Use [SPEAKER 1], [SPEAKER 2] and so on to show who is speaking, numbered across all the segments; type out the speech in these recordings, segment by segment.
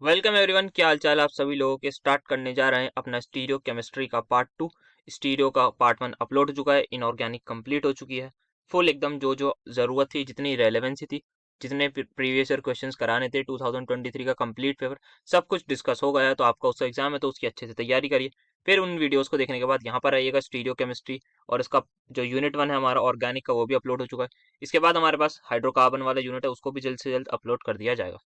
[SPEAKER 1] Welcome everyone, क्या हाल चाल आप सभी लोगों के। स्टार्ट करने जा रहे हैं अपना स्टीरियो केमिस्ट्री का पार्ट 2। स्टीरियो का पार्ट 1 अपलोड हो चुका है, इनऑर्गेनिक कंप्लीट हो चुकी है। फुल एकदम जो जो ज़रूरत थी, जितनी रेलेवेंसी थी, जितने प्रीवियस ईयर क्वेश्चंस कराने थे 2023 का कंप्लीट पेपर, सब कुछ डिस्कस हो गया है। तो आपका उसका एग्जाम है तो उसकी अच्छे से तैयारी करिए। फिर उन वीडियोज़ को देखने के बाद यहाँ पर आइएगा स्टीरियो केमिस्ट्री, और इसका जो यूनिट 1 है हमारा ऑर्गेनिक का, वो भी अपलोड हो चुका है। इसके बाद हमारे पास हाइड्रोकार्बन वाला यूनिट है, उसको भी जल्द से जल्द अपलोड कर दिया जाएगा।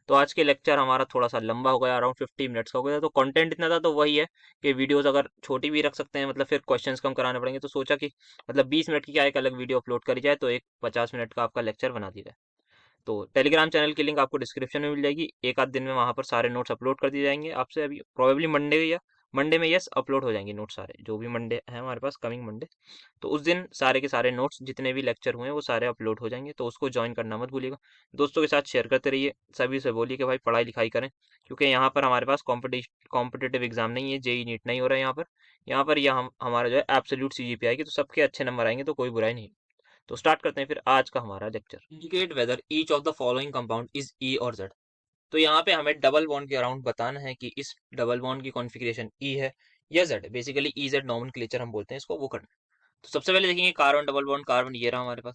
[SPEAKER 1] तो आज के लेक्चर हमारा थोड़ा सा लंबा हो गया, अराउंड 50 मिनट्स का हो गया। तो कंटेंट इतना था तो वही है कि वीडियोस अगर छोटी भी रख सकते हैं, मतलब फिर क्वेश्चंस कम कराने पड़ेंगे। तो सोचा कि मतलब 20 मिनट की क्या एक अलग वीडियो अपलोड करी जाए, तो एक 50 मिनट का आपका लेक्चर बना दिया जाए। तो टेलीग्राम चैनल की लिंक आपको डिस्क्रिप्शन में मिल जाएगी। एक आध दिन में वहाँ पर सारे नोट्स अपलोड कर दिए जाएंगे आपसे। अभी प्रोबेबली मंडे में यस अपलोड हो जाएंगे नोट्स सारे, जो भी मंडे है हमारे पास, कमिंग मंडे। तो उस दिन सारे के सारे नोट्स जितने भी लेक्चर हुए हैं वो सारे अपलोड हो जाएंगे। तो उसको ज्वाइन करना मत भूलिएगा। दोस्तों के साथ शेयर करते रहिए। सभी से बोलिए कि भाई पढ़ाई लिखाई करें, क्योंकि यहाँ पर हमारे पास कॉम्पिटिटिव एग्जाम नहीं है, जेई नीट नहीं हो रहा है यहाँ पर यह हमारा जो है एब्सोल्यूट सीजीपीए आएगी, तो सबके अच्छे नंबर आएंगे, तो कोई बुराई नहीं। तो स्टार्ट करते हैं फिर आज का हमारा lecture. Indicate whether each of the following compound is E और जेड। तो यहाँ पे हमें डबल बॉन्ड के अराउंड बताना है कि इस डबल बॉन्ड की कॉन्फ़िगरेशन ई है या जेड है। बेसिकली ई जेड नॉमेनक्लेचर हम बोलते हैं इसको, वो करना है। तो सबसे पहले देखेंगे कार्बन डबल बॉन्ड, कार्बन ये रहा हमारे पास।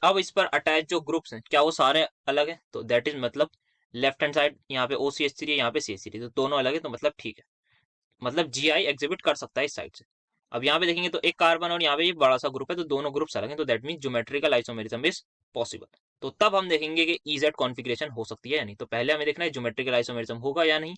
[SPEAKER 1] अब इस पर अटैच जो ग्रुप्स हैं, क्या वो सारे अलग हैं? तो दैट इज मतलब लेफ्ट हैंड साइड यहाँ पे OCH3 है, यहाँ पे CH3, तो दोनों अलग है, तो मतलब ठीक है। मतलब GI एग्जिबिट कर सकता है इस साइड से। अब यहाँ पे देखेंगे तो एक कार्बन और यहाँ पे ये बड़ा सा ग्रुप है, तो दोनों ग्रुप्स अलग हैं, तो that mean geometrical isomerism is possible. तो तब हम देखेंगे कि EZ कॉन्फ़िगरेशन हो सकती है या नहीं। तो पहले हमें देखना है ज्योमेट्रिकल आइसोमेरिज्म होगा या नहीं,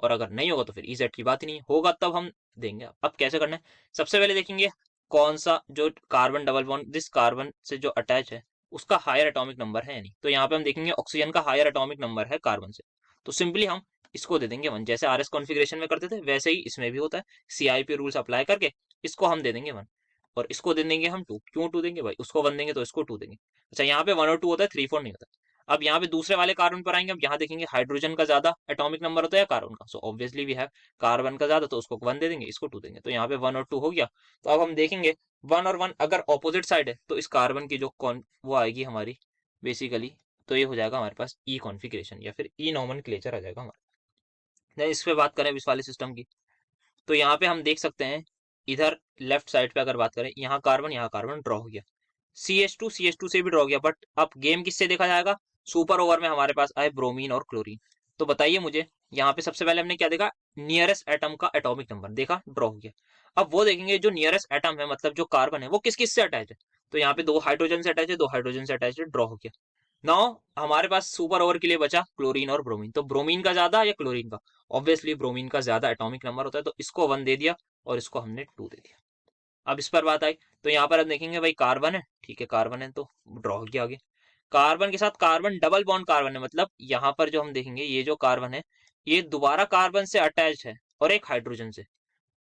[SPEAKER 1] और अगर नहीं होगा तो फिर EZ की बात ही नहीं होगा, तब हम देंगे। अब कैसे करना है, सबसे पहले देखेंगे कौन सा जो कार्बन डबल बॉन्ड जिस कार्बन से जो अटैच है उसका हायर एटॉमिक नंबर है या नहीं। तो यहाँ पे हम देखेंगे ऑक्सीजन का हायर एटॉमिक नंबर है कार्बन से, तो सिंपली हम इसको दे देंगे 1। जैसे RS कॉन्फ़िगरेशन में करते थे वैसे ही इसमें भी होता है, CIP रूल्स अप्लाई करके इसको हम दे देंगे 1, और इसको दे देंगे हम 2। क्यों 2 देंगे भाई, उसको 1 देंगे तो इसको 2 देंगे। अच्छा, यहाँ पे 1 और 2 होता है, 3 4 नहीं होता। अब यहाँ पे दूसरे वाले कार्बन पर आएंगे। अब यहाँ देखेंगे हाइड्रोजन का ज्यादा एटॉमिक नंबर होता है या कार्बन का। So obviously we have carbon का ज्यादा, तो उसको 1 दे देंगे, इसको 2 देंगे। तो यहाँ पे 1 और 2 हो गया। तो अब हम देखेंगे 1 और 1 अगर ऑपोजिट साइड है तो इस कार्बन की जो कौन वो आएगी हमारी बेसिकली, तो ये हो जाएगा हमारे पास ई कॉन्फ़िगरेशन या फिर ई नॉमेनक्लेचर आ जाएगा हमारा। इस पे बात करें इस वाले सिस्टम की, तो यहाँ पे हम देख सकते हैं इधर लेफ्ट साइड पे अगर बात करें, यहाँ कार्बन ड्रॉ हो गया, CH2 से भी ड्रॉ हो गया। बट अब गेम किससे देखा जाएगा, सुपर ओवर में हमारे पास आए ब्रोमीन और क्लोरीन। तो बताइए मुझे, यहाँ पे सबसे पहले हमने क्या देखा, नियरेस्ट एटम का एटॉमिक नंबर देखा, ड्रॉ हो गया। अब वो देखेंगे जो नियरेस्ट एटम है, मतलब जो कार्बन है, वो किस किस से अटैच है। तो यहाँ पे 2 हाइड्रोजन से अटैच है, 2 हाइड्रोजन से अटैच है, ड्रॉ हो गया। नाउ हमारे पास सुपर ओवर के लिए बचा क्लोरीन और ब्रोमीन। तो ब्रोमीन का ज्यादा या क्लोरीन का, ऑब्वियसली ब्रोमीन का ज्यादा एटॉमिक नंबर होता है, तो इसको 1 दे दिया और इसको हमने 2 दे दिया। अब इस पर बात आई, तो यहाँ पर अब देखेंगे भाई कार्बन है, ठीक है कार्बन है, तो ड्रॉ हो गया आगे। कार्बन के साथ कार्बन डबल बॉन्ड कार्बन है, मतलब यहाँ पर जो हम देखेंगे ये जो कार्बन है ये दोबारा कार्बन से अटैच है और एक हाइड्रोजन से।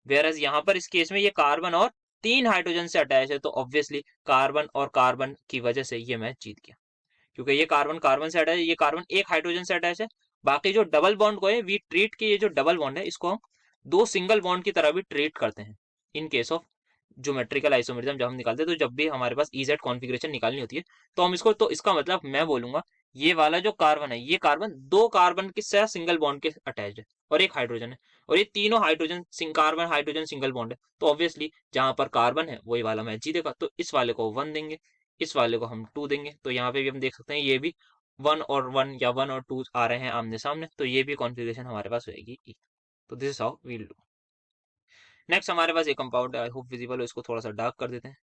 [SPEAKER 1] वेरस यहाँ पर इस केस में ये कार्बन और 3 हाइड्रोजन से अटैच है, तो ऑब्वियसली कार्बन और कार्बन की वजह से ये मैच जीत गया, क्योंकि ये कार्बन कार्बन से अटैच है, ये कार्बन एक हाइड्रोजन से अटैच है। बाकी जो डबल बॉन्ड को है वी ट्रीट के, ये जो डबल बॉन्ड है इसको हम 2 सिंगल बॉन्ड की तरह भी ट्रीट करते हैं इन केस ऑफ ज्योमेट्रिकल आइसोमेरिज्म। जब हम निकालते हैं तो जब भी हमारे पास EZ कॉन्फ़िगरेशन निकालनी होती है तो हम इसको, तो इसका मतलब मैं बोलूंगा ये वाला जो कार्बन है, ये कार्बन 2 कार्बन के साथ सिंगल बॉन्ड के अटैच है और एक हाइड्रोजन है, और ये तीनों hydrogen carbon hydrogen single bond है। तो ऑब्वियसली जहां पर कार्बन है वही वाला मैच जीतेगा, तो इस वाले को 1 देंगे, इस वाले को हम 2 देंगे। तो यहाँ पे भी हम देख सकते हैं ये भी 1 और 1 या 1 और 2 आ रहे हैं आमने सामने, तो ये भी कॉन्फ़िगरेशन हमारे पास होगी E। तो this is how we'll do. Next हमारे पास एक कंपाउंड है, आई होप विजिबल हो, इसको थोड़ा सा डार्क कर देते हैं।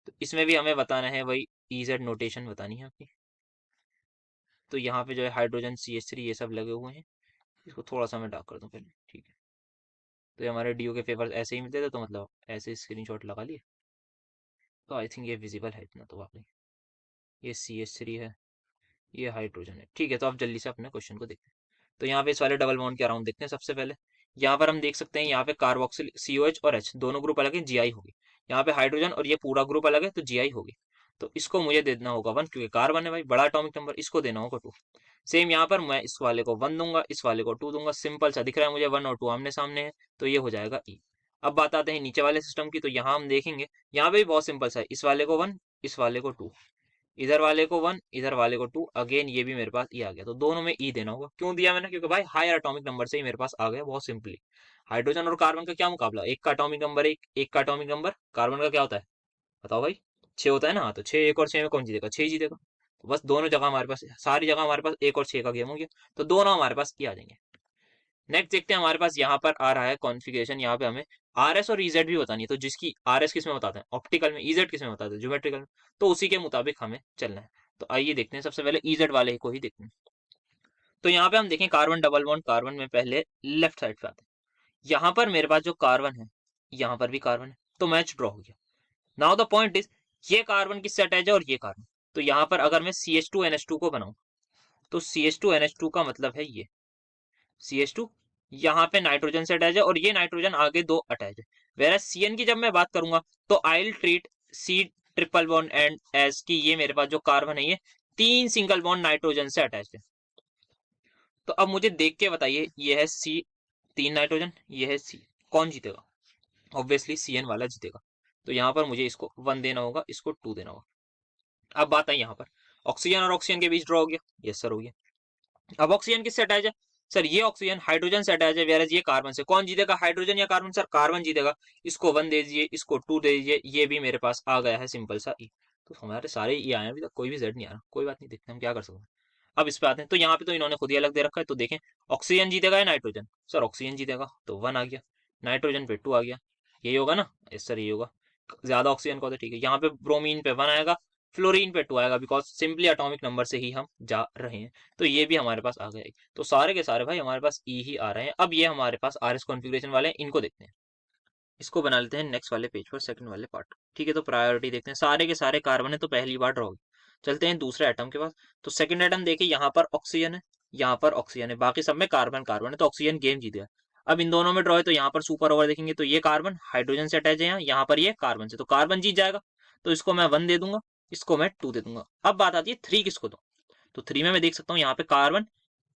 [SPEAKER 1] तो इसमें भी हमें बताना है वही EZ नोटेशन बतानी है आपकी। तो यहाँ पे जो है हाइड्रोजन CH3 ये सब लगे हुए हैं, इसको थोड़ा सा मैं डार्क कर दूं पहले, ठीक है। तो ये हमारे DO के पेपर ऐसे ही मिलते थे, तो मतलब ऐसे स्क्रीनशॉट लगा लिए, तो आई थिंक ये विजिबल है इतना तो वाकई। ये CH3 है, ये हाइड्रोजन है, ठीक है। तो आप जल्दी से अपने क्वेश्चन को देखते हैं। तो यहाँ पे इस वाले डबल बॉन्ड के अराउंड देखते हैं। सबसे पहले यहाँ पर हम देख सकते हैं, यहाँ पे कार्बोक्सिल COH और H दोनों ग्रुप अलग है, GI होगी। यहाँ पे हाइड्रोजन और ये पूरा ग्रुप अलग है, तो GI होगी। तो इसको मुझे देना होगा 1, क्योंकि कार्बन है भाई, बड़ा एटॉमिक नंबर, इसको देना होगा 2। सेम यहाँ पर मैं इस वाले को 1 दूंगा, इस वाले को 2 दूंगा। सिंपल सा दिख रहा है मुझे, 1 और 2 आमने सामने है, तो ये हो जाएगा E। अब बात आते हैं नीचे वाले सिस्टम की, तो यहाँ हम देखेंगे यहाँ पे भी बहुत सिंपल सा है, इस वाले को 1, इस वाले को 2, इधर वाले को 1, इधर वाले को 2, अगेन ये भी मेरे पास ई आ गया। तो दोनों में ई देना होगा। क्यों दिया मैंने? क्योंकि भाई हायर एटॉमिक नंबर से ही मेरे पास आ गया, बहुत सिंपली। हाइड्रोजन और कार्बन का क्या मुकाबला? एक का एटॉमिक नंबर एक का एटॉमिक नंबर। कार्बन का क्या होता है बताओ भाई? 6 होता है ना। हाँ, तो 6, 1 और 6 में कौन जीतेगा? 6 जीतेगा। तो बस दोनों जगह हमारे पास, सारी जगह हमारे पास 1 और 6 का गेम हो गया। तो दोनों हमारे पास ये आ जाएंगे। नेक्स्ट देखते हैं, हमारे पास यहाँ पर आ रहा है कॉन्फ़िगरेशन। यहाँ पे हमें आरएस और इजेड भी बतानी है। तो जिसकी आरएस किस में बताते हैं? ऑप्टिकल में। इजेड किस में बताते हैं? ज्योमेट्रिकल में। तो उसी के मुताबिक हमें चलना है। तो आइए देखते हैं, सबसे पहले इजेड वाले को ही देखते हैं। तो यहाँ पे हम देखें कार्बन डबल बॉन्ड, कार्बन में पहले लेफ्ट साइड पे आते हैं। यहाँ पर मेरे पास जो कार्बन है, यहाँ पर भी कार्बन है, तो मैच ड्रॉ हो गया। नाउ द पॉइंट इज, ये कार्बन किससे अटैच है और ये कार्बन। तो यहाँ पर अगर मैं CH2NH2 को बनाऊं, तो CH2NH2 का मतलब है ये CH2, यहाँ पे नाइट्रोजन से अटैच है और ये नाइट्रोजन आगे दो अटैच है। वेरा CN की जब मैं बात करूंगा, तो I will treat C triple bond and as की ये मेरे पास जो कार्बन है ये 3 सिंगल बॉन्ड नाइट्रोजन से अटैच है। तो अब मुझे देख के बताइए, ये है C 3 नाइट्रोजन, ये है C, कौन जीतेगा? ऑब्वियसली CN वाला जीतेगा। तो यहाँ पर मुझे इसको 1 देना होगा, इसको 2 देना होगा। अब बात है यहाँ पर ऑक्सीजन और ऑक्सीजन के बीच ड्रॉ हो गया। यस सर, हो गया। अब ऑक्सीजन किससे अटैच है? सर ये ऑक्सीजन हाइड्रोजन से अटैच है, वेरस ये कार्बन से। कौन जीतेगा, हाइड्रोजन या कार्बन? सर कार्बन जीतेगा। इसको 1 दे दीजिए, इसको 2 दे दीजिए, ये भी मेरे पास आ गया है सिंपल सा ई। तो हमारे सारे ई आए हैं, अभी तक कोई भी जेड नहीं आ रहा। कोई बात नहीं, देखते हैं हम क्या कर सकते हैं। अब इस पे आते हैं। तो यहाँ पे तो इन्होंने खुद ही अलग दे रखा है। तो देखें, ऑक्सीजन जीतेगा या नाइट्रोजन? सर ऑक्सीजन जीतेगा, तो 1 आ गया। नाइट्रोजन पे 2 आ गया। यही होगा ना? यस सर, यही होगा। ज्यादा ऑक्सीजन का होता है, ठीक है। यहाँ पे ब्रोमीन पे 1 आएगा, फ्लोरीन पे 2 आएगा, बिकॉज सिंपली एटॉमिक नंबर से ही हम जा रहे हैं। तो ये भी हमारे पास आ गए। तो सारे के सारे भाई हमारे पास ई ही आ रहे हैं। अब ये हमारे पास आरएस कॉन्फ़िगरेशन वाले हैं, इनको देखते हैं। इसको बना लेते हैं नेक्स्ट वाले पेज पर, सेकंड वाले पार्ट। ठीक है, तो प्रायोरिटी देखते हैं। सारे के सारे कार्बन है, तो पहली बार ड्रॉ। चलते हैं दूसरे एटम के पास। तो सेकंड एटम देखिए, यहाँ पर ऑक्सीजन है, यहाँ पर ऑक्सीजन है, बाकी सब में कार्बन कार्बन है। तो ऑक्सीजन गेम जीत गया। अब इन दोनों में ड्रॉ है, तो यहाँ पर सुपर ओवर देखेंगे, तो ये कार्बन हाइड्रोजन से अटैच है, यहाँ पर ये कार्बन से, तो कार्बन जीत जाएगा। तो इसको मैं 1 दे दूंगा, इसको मैं 2 दे दूंगा। अब बात आती है 3 किसको दूं? तो 3 में मैं देख सकता हूँ, यहाँ पे कार्बन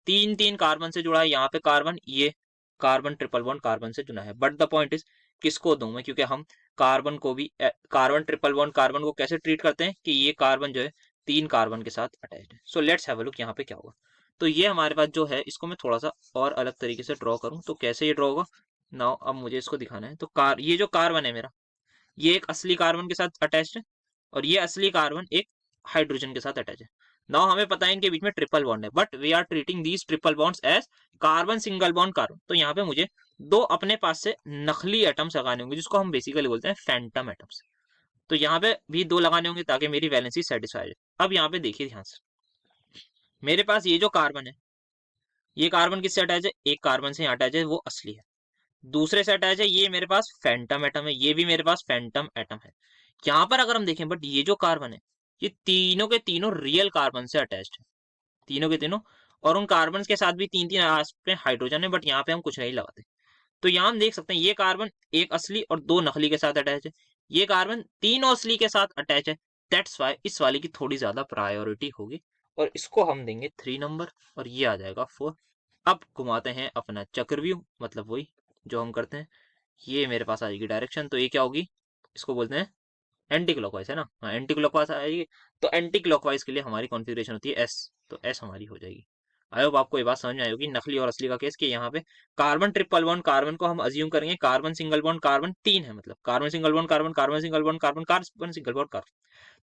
[SPEAKER 1] 3 कार्बन से जुड़ा है, यहाँ पे कार्बन, ये कार्बन ट्रिपल बॉन्ड कार्बन से जुड़ा है। बट द पॉइंट इज, किसको दूं मैं? क्योंकि हम कार्बन को भी, कार्बन ट्रिपल बॉन्ड कार्बन को कैसे ट्रीट करते हैं कि ये कार्बन जो है 3 कार्बन के साथ अटैच्ड है। So let's have a look यहाँ पे क्या होगा। तो ये हमारे पास जो है, इसको मैं थोड़ा सा और अलग तरीके से ड्रॉ करूं, तो कैसे ये ड्रॉ होगा नाउ। अब मुझे इसको दिखाना है। तो ये जो कार्बन है मेरा, ये एक असली कार्बन के साथ अटैच्ड है, और ये असली कार्बन एक हाइड्रोजन के साथ अटैच है। नाउ हमें पता है इनके बीच में ट्रिपल बॉन्ड है, but we are treating these triple bonds as carbon single bond carbon. तो यहाँ पे मुझे 2 अपने पास से नकली एटम्स लगाने होंगे, जिसको हम बेसिकली बोलते हैं फैंटम एटम्स। तो यहाँ पे भी 2 लगाने होंगे, ताकि मेरी वैलेंसी सेटिस्फाई हो। अब यहाँ पे देखिए ध्यान से, मेरे पास ये जो कार्बन है, ये कार्बन किससे अटैच है? एक कार्बन से यहाँ अटैच है, वो असली है। दूसरे से अटैच है, ये मेरे पास फैंटम एटम है, ये भी मेरे पास फैंटम एटम है। यहाँ पर अगर हम देखें, बट ये जो कार्बन है, ये तीनों के तीनों रियल कार्बन से अटैच्ड है, तीनों के तीनों। और उन कार्बन के साथ भी 3 3 आस पे हाइड्रोजन है, बट यहाँ पे हम कुछ नहीं लगाते। तो यहाँ हम देख सकते हैं, ये कार्बन एक असली और 2 नकली के साथ अटैच है, ये कार्बन 3 असली के साथ अटैच है। दैट्स वाई इस वाले की थोड़ी ज्यादा प्रायोरिटी होगी, और इसको हम देंगे 3 नंबर, और ये आ जाएगा 4। अब घुमाते हैं अपना चक्रव्यूह, मतलब वही जो हम करते हैं। ये मेरे पास आएगी डायरेक्शन, तो ये क्या होगी? इसको बोलते हैं एंटी क्लॉकवाइज, है ना? हाँ, एंटी क्लॉकवाइज आएगी। तो एंटी क्लॉकवाइज के लिए हमारी कॉन्फ़िगरेशन होती है एस, तो एस हमारी हो जाएगी। आई होप आपको ये बात समझ में आई होगी, नकली और असली का केस, कि यहाँ पे कार्बन ट्रिपल बॉन्ड कार्बन को हम अज्यूम करेंगे कार्बन सिंगल बॉन्ड कार्बन 3 है, मतलब carbon single bond carbon, carbon single bond carbon, carbon single bond carbon.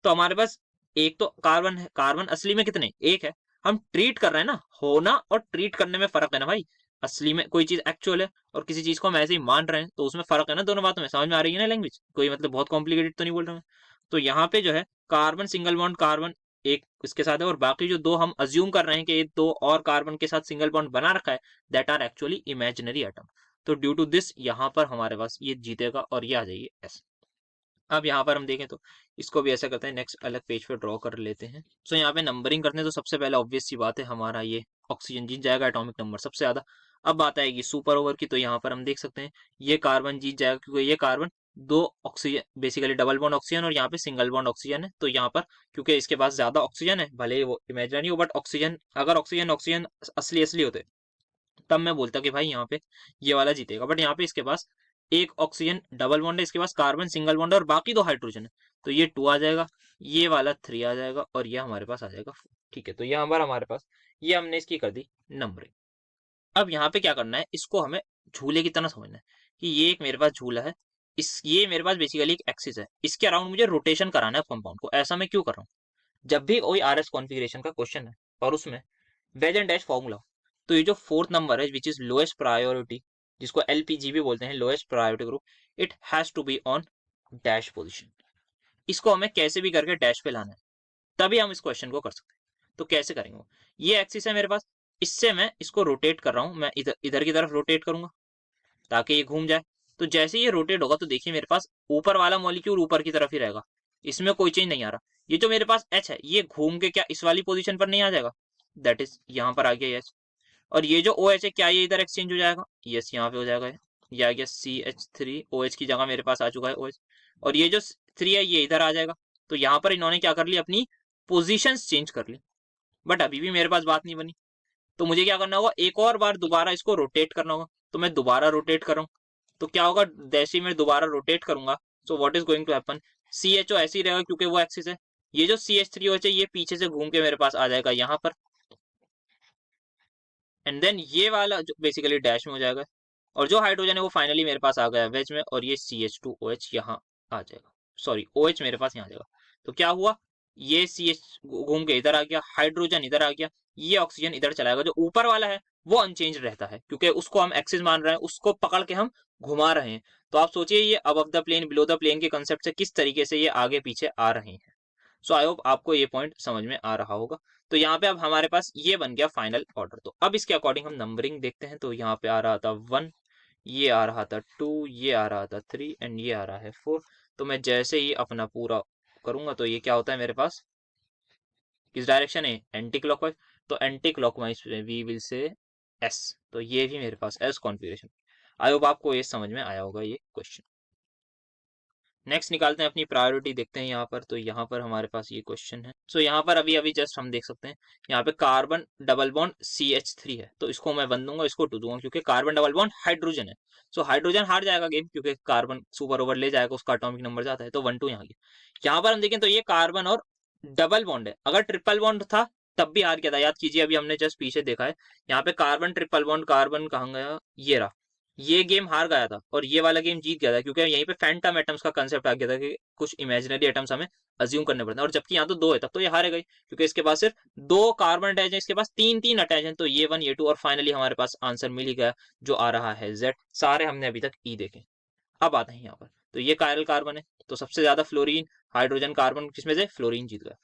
[SPEAKER 1] तो हमारे पास एक तो कार्बन है, कार्बन असली में कितने? एक है। हम ट्रीट कर रहे हैं ना, होना और ट्रीट करने में फर्क है ना भाई। असली में कोई चीज एक्चुअल है, और किसी चीज को हम ऐसे ही मान रहे हैं, तो उसमें फर्क है ना। दोनों बातों में समझ में आ रही है ना लैंग्वेज? कोई मतलब बहुत कॉम्प्लिकेटेड तो नहीं बोल रहा मैं। तो यहाँ पे जो है कार्बन सिंगल बॉन्ड कार्बन एक इसके साथ है, और बाकी जो 2 हम अज्यूम कर रहे हैं कि ये 2 और कार्बन के साथ सिंगल बॉन्ड बना रखा है, that are actually imaginary atom. तो ड्यू टू दिस यहाँ पर हमारे पास ये जीतेगा, और ये आ जाएगी एस। अब यहाँ पर हम देखें, तो इसको भी ऐसा करते हैं, नेक्स्ट अलग पेज पे ड्रॉ कर लेते हैं। सो यहाँ पे नंबरिंग करते हैं, तो सबसे पहले ऑब्वियस सी बात है, हमारा ये ऑक्सीजन जीत जाएगा एटॉमिक नंबर सबसे ज्यादा। अब बात आएगी सुपर ओवर की, तो यहाँ पर हम देख सकते हैं ये कार्बन जीत जाएगा, क्योंकि ये carbon 2 oxygen, basically double bond oxygen, और यहाँ पे सिंगल बॉन्ड ऑक्सीजन है। तो यहाँ पर क्योंकि इसके पास ज्यादा ऑक्सीजन है, भले ही वो इमेजिनरी हो, बट ऑक्सीजन, अगर ऑक्सीजन ऑक्सीजन असली असली होते, तब मैं बोलता कि भाई यहाँ पे ये वाला जीतेगा। बट यहाँ पे इसके पास एक ऑक्सीजन डबल बॉन्ड है, इसके पास कार्बन सिंगल बॉन्ड है और बाकी दो हाइड्रोजन है, तो ये 2 आ जाएगा, ये वाला 3 आ जाएगा और ये हमारे पास आ जाएगा 4। ठीक है, तो ये हमारे पास ये हमने इसकी कर दी नंबरिंग। अब यहाँ पे क्या करना है, इसको हमें झूले की तरह समझना है कि ये एक मेरे पास झूला है, ये मेरे पास बेसिकली एक एक्सिस है, इसके अराउंड मुझे रोटेशन कराना है कंपाउंड को। ऐसा मैं क्यों कर रहा हूँ, जब भी कोई आर एस कॉन्फिग्रेशन का क्वेश्चन है और उसमें वेज एंड डैश फॉर्मूला, तो ये जो 4th नंबर है विच इज लोएस्ट प्रायोरिटी, जिसको एलपीजी भी बोलते हैं, lowest priority group, it has to be on dash position. इसको हमें कैसे भी करके डैश पे लाना है, तभी हम इस क्वेश्चन को कर सकते हैं। तो कैसे करेंगे, ये एक्सिस है मेरे पास, इससे मैं इसको रोटेट कर रहा हूं, मैं इधर इधर की तरफ रोटेट करूंगा ताकि ये घूम जाए। तो जैसे ये रोटेट होगा तो देखिए मेरे पास ऊपर वाला मॉलिक्यूल ऊपर की तरफ ही रहेगा, इसमें कोई चेंज नहीं आ रहा। ये जो मेरे पास एच है ये घूम के क्या इस वाली पोजीशन पर नहीं आ जाएगा, दैट इज यहाँ पर आ गया एच। और ये जो ओ एच है क्या ये इधर एक्सचेंज हो जाएगा, यस यहाँ पे हो जाएगा, ये आ गया CH3, ओ एच की जगह मेरे पास आ चुका है ओ एच। और ये जो 3 है ये इधर आ जाएगा। तो यहाँ पर इन्होंने क्या कर लिया, अपनी पोजिशन चेंज कर ली, बट अभी भी मेरे पास बात नहीं बनी। तो मुझे क्या करना होगा, एक और बार दोबारा इसको रोटेट करना होगा। तो मैं दोबारा रोटेट कर रहा हूँ, तो क्या होगा, जैसे ही मैं दोबारा रोटेट करूंगा, so what is going to happen, CHO ऐसे ही रहेगा क्योंकि वो एक्सिस है। ये जो CH3OH है ये पीछे से घूम के मेरे पास आ जाएगा यहाँ पर, एंड देन ये वाला जो बेसिकली डैश में हो जाएगा, और जो हाइड्रोजन है वो फाइनली मेरे पास आ गया वेज में, और ये CH2OH यहाँ आ जाएगा, सॉरी OH मेरे पास यहाँ आ जाएगा। तो क्या हुआ, ये CH घूम के इधर आ गया, हाइड्रोजन इधर आ गया, ये ऑक्सीजन इधर चला गया। जो ऊपर वाला है वो अनचेंज रहता है क्योंकि उसको हम एक्सिस मान रहे हैं, उसको पकड़ के हम घुमा रहे हैं। तो आप सोचिए ये above the plane below the plane के कंसेप्ट से किस तरीके से ये आगे पीछे आ रहे हैं। सो आई होप आपको ये पॉइंट समझ में आ रहा होगा। तो यहाँ पे अब हमारे पास ये बन गया फाइनल ऑर्डर। तो अब इसके अकॉर्डिंग हम नंबरिंग देखते हैं। तो यहाँ पे आ रहा था 1, ये आ रहा था 2, ये आ रहा था 3 एंड ये आ रहा है 4। तो मैं जैसे ही अपना पूरा करूंगा तो ये क्या होता है मेरे पास, किस डायरेक्शन है, एंटी क्लॉकवाइज। तो anticlockwise we will say S. तो ये भी मेरे पास एस कॉन्फ़िगरेशन। आई होप आपको ये समझ में आया होगा ये क्वेश्चन। नेक्स्ट निकालते हैं अपनी प्रायोरिटी, देखते हैं यहाँ पर। तो यहाँ पर हमारे पास ये क्वेश्चन है। सो यहाँ पर अभी अभी जस्ट हम देख सकते हैं यहाँ पे कार्बन डबल बॉन्ड CH3 है, तो इसको मैं 1 दूंगा, इसको 2 दूंगा, क्योंकि कार्बन डबल बॉन्ड हाइड्रोजन है। सो हाइड्रोजन हार जाएगा गेम क्योंकि कार्बन सुपर ओवर ले जाएगा, उसका एटॉमिक नंबर जाता है। तो 1 2 यहाँ गया। यहाँ पर हम देखें तो ये कार्बन और डबल बॉन्ड है, अगर ट्रिपल बॉन्ड था तब भी हार गया था, याद कीजिए अभी हमने जस्ट पीछे देखा है। यहाँ पे कार्बन ट्रिपल बॉन्ड, कार्बन कहाँ गया, ये रहा, ये गेम हार गया था और ये वाला गेम जीत गया था क्योंकि यहीं पे फैंटम एटम्स का कंसेप्ट आ गया था कि कुछ इमेजिनरी एटम्स हमें अज्यूम करने पड़ते हैं। और जबकि यहाँ तो 2 है, तब तो ये हारे गई क्योंकि इसके पास सिर्फ 2 कार्बन अटैच है, इसके पास 3 अटैच है। तो ये 1 ये 2 और फाइनली हमारे पास आंसर मिल ही गया जो आ रहा है Z। सारे हमने अभी तक ई देखे। अब आते हैं यहाँ पर, तो ये कायरल कार्बन है, तो सबसे ज्यादा फ्लोरीन हाइड्रोजन कार्बन किसमें से, फ्लोरीन जीत गया।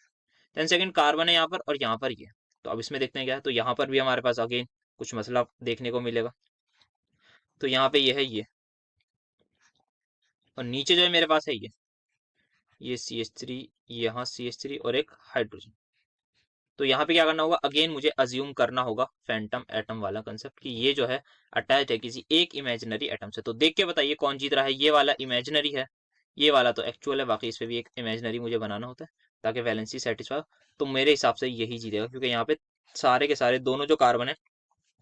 [SPEAKER 1] देन सेकंड कार्बन है यहाँ पर और यहाँ पर ये। तो अब इसमें देखते हैं क्या है। तो यहाँ पर भी हमारे पास अगेन कुछ मसला देखने को मिलेगा। तो यहाँ पे ये है ये, और नीचे जो है मेरे पास है ये CH3, यहाँ CH3 और एक हाइड्रोजन। तो यहाँ पे क्या करना होगा, अगेन मुझे अज्यूम करना होगा फैंटम एटम वाला कंसेप्ट कि ये जो है अटैच है किसी एक इमेजिनरी एटम से। तो देख के बताइए कौन जीत रहा है, ये वाला इमेजिनरी है, ये वाला तो एक्चुअल है, बाकी इस पे भी एक इमेजिनरी मुझे बनाना होता है ताकि वैलेंसी सेटिस्फाई। तो मेरे हिसाब से यही जीतेगा क्योंकि यहाँ पे सारे के सारे दोनों जो कार्बन है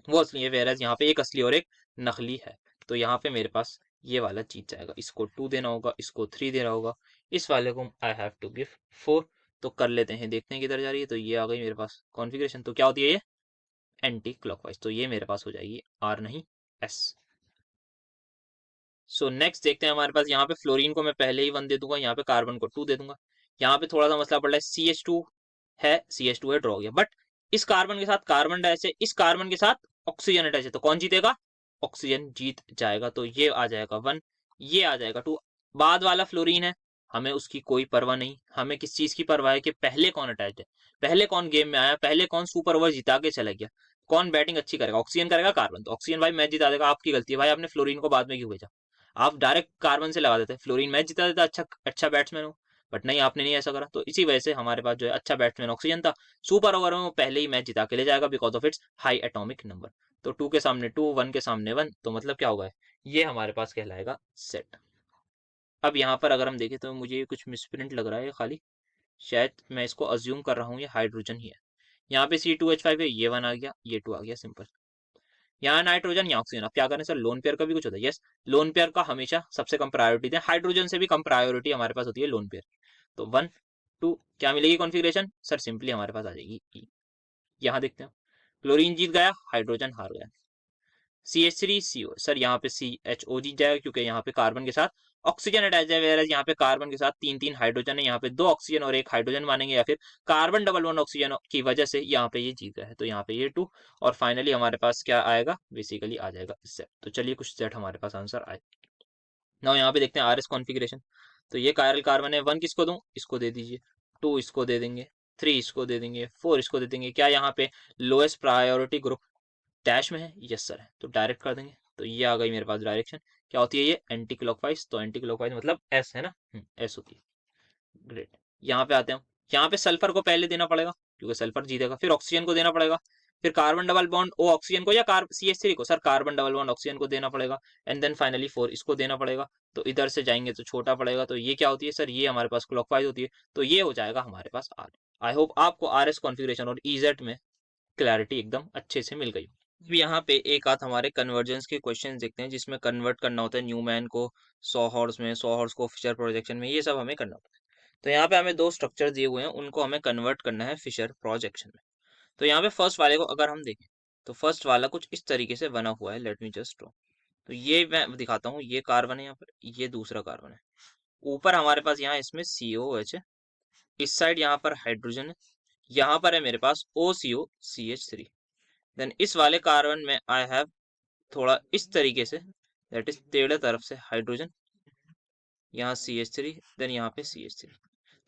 [SPEAKER 1] वो असली है, वेरस यहाँ पे एक असली और एक नकली है। तो यहाँ पे मेरे पास ये वाला जीत जाएगा। इसको 2 देना होगा, इसको 3 देना होगा, इस वाले को आई हैव टू गिव 4। तो कर लेते हैं, देखते हैं किधर जा रही है। तो ये आ गई मेरे पास कॉन्फ़िगरेशन। तो क्या होती है ये, एंटी क्लॉकवाइज। तो ये मेरे पास हो जाएगी R नहीं S। सो नेक्स्ट देखते हैं हमारे पास यहाँ पे फ्लोरीन को मैं पहले ही 1 दे दूंगा, यहाँ पे कार्बन को 2 दे दूंगा। यहाँ पे थोड़ा सा मसला पड़ रहा है, CH2 है, CH2 है, ड्रॉ हो गया। बट इस कार्बन के साथ कार्बन अटैच है, इस कार्बन के साथ ऑक्सीजन अटैच है, तो कौन जीतेगा, ऑक्सीजन जीत जाएगा। तो ये आ जाएगा 1, ये आ जाएगा 2। बाद वाला फ्लोरीन है, हमें उसकी कोई परवाह नहीं, हमें किस चीज की परवाह है कि पहले कौन अटैच है, पहले कौन गेम में आया, पहले कौन सुपर ओवर जिता के चला गया, कौन बैटिंग अच्छी करेगा, ऑक्सीजन करेगा कार्बन। तो ऑक्सीजन भाई मैच जिता देगा, आपकी गलती है भाई, आपने फ्लोरीन को बाद में क्यों भेजा, आप डायरेक्ट कार्बन से लगा देते, फ्लोरीन मैच जिता देता, अच्छा अच्छा बैट्समैन हो। बट नहीं, आपने नहीं ऐसा करा, तो इसी वजह से हमारे पास जो है अच्छा बैट्समैन ऑक्सीजन था, सुपर ओवर में वो पहले ही मैच जिता के ले जाएगा because of its high atomic number. तो 2 के सामने 2, 1 के सामने 1, तो मतलब क्या होगा, ये हमारे पास कहलाएगा सेट। अब यहाँ पर अगर हम देखें तो मुझे कुछ मिसप्रिंट लग रहा है खाली, शायद मैं इसको अज्यूम कर रहा हूँ ये हाइड्रोजन ही है। यहाँ पे C2H5 है, ये 1 आ गया, ये 2 आ गया, सिंपल। यहाँ नाइट्रोजन, यहाँ ऑक्सीजन। अब क्या करें सर, लोन पेयर का भी कुछ होता है। यस, लोन पेयर का हमेशा सबसे कम प्रायोरिटी दें, हाइड्रोजन से भी कम प्रायोरिटी हमारे पास होती है लोन पेयर। तो 1 2 क्या मिलेगी कॉन्फ़िगरेशन सर, सिंपली हमारे पास आ जाएगी E। यहाँ देखते हैं, क्लोरीन जीत गया, हाइड्रोजन हार गया। CH3CO सर, यहाँ पे CHO जीत जाएगा क्योंकि यहाँ पे कार्बन के साथ ऑक्सीजन अटैच है, वेयर यहाँ पे कार्बन के साथ 3 3 हाइड्रोजन है, यहाँ पे 2 ऑक्सीजन और 1 हाइड्रोजन मानेंगे, या फिर कार्बन डबल वन ऑक्सीजन की वजह से यहाँ पे ये जीत गया है, तो यहाँ पे ये 2। और फाइनली हमारे पास क्या आएगा, बेसिकली आ जाएगा Z। तो चलिए कुछ Z हमारे पास आंसर आए। नाउ यहाँ पे देखते हैं RS कॉन्फ़िगरेशन। तो ये कायरल कार्बन है, 1 किसको दूं, इसको दे दीजिए, 2 इसको दे देंगे, 3 इसको दे देंगे, 4 इसको दे देंगे। क्या यहाँ पे लोएस्ट प्रायोरिटी ग्रुप डैश में है, यस सर है, तो डायरेक्ट कर देंगे। तो ये आ गई मेरे पास डायरेक्शन, क्या होती है ये, एंटी क्लॉकवाइज। तो एंटी क्लॉकवाइज मतलब एस है ना, एस होती है। ग्रेट, यहाँ पे आते हैं हम। यहाँ पे सल्फर को पहले देना पड़ेगा क्योंकि सल्फर जीतेगा, फिर ऑक्सीजन को देना पड़ेगा, फिर carbon double bond O oxygen को, या CH3 को sir, carbon double bond oxygen को देना पड़ेगा, एंड देन फाइनली 4 इसको देना पड़ेगा। तो इधर से जाएंगे तो छोटा पड़ेगा, तो ये क्या होती है सर, ये हमारे पास क्लॉकवाइज होती है, तो ये हो जाएगा हमारे पास आर। आई होप आपको RS कॉन्फ़िगरेशन और EZ में क्लैरिटी एकदम अच्छे से मिल गई। अब यहाँ पे एक आध हमारे कन्वर्जेंस के क्वेश्चन देखते हैं, जिसमें कन्वर्ट करना होता है न्यूमैन को सॉ हॉर्स में, सॉ हॉर्स को फिशर प्रोजेक्शन में, ये सब हमें करना होता है। तो यहाँ पे हमें 2 स्ट्रक्चर दिए हुए हैं, उनको हमें कन्वर्ट करना है फिशर प्रोजेक्शन में। तो यहाँ पे फर्स्ट वाले को अगर हम देखें, तो फर्स्ट वाला कुछ इस तरीके से बना हुआ है, लेट मी जस्ट ड्रॉ। तो ये मैं दिखाता हूँ, ये कार्बन है यहाँ पर, ये दूसरा कार्बन है, ऊपर हमारे पास यहाँ इसमें COOH है, इस साइड यहाँ पर हाइड्रोजन है, यहाँ पर है मेरे पास OCO CH3। देन इस वाले कार्बन में आई हैव थोड़ा इस तरीके से, दैट इज टेढ़े तरफ से हाइड्रोजन, यहाँ CH3, देन यहाँ पे CH3।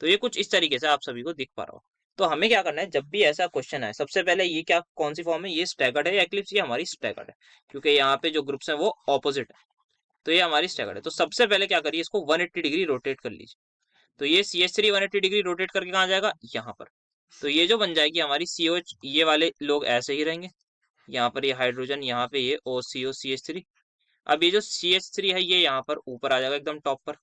[SPEAKER 1] तो ये कुछ इस तरीके से आप सभी को दिख पा रहा हो। तो हमें क्या करना है, जब भी ऐसा क्वेश्चन आए, सबसे पहले ये क्या, कौन सी फॉर्म है, ये स्टैगर्ड है या एक्लिप्स, ये हमारी स्टैगर्ड है, क्योंकि यहाँ पे जो ग्रुप्स हैं वो ऑपोजिट है, तो ये हमारी स्टैगर्ड है। तो सबसे पहले क्या करिए, इसको 180 डिग्री रोटेट कर लीजिए। तो ये CH3 180 डिग्री रोटेट करके कहाँ जाएगा, यहाँ पर। तो ये जो बन जाएगी हमारी COH, ये वाले लोग ऐसे ही रहेंगे, यहाँ पर ये हाइड्रोजन, यहाँ पे ये OCO CH3। अब ये जो CH3 है ये यहाँ पर ऊपर आ जाएगा एकदम टॉप पर,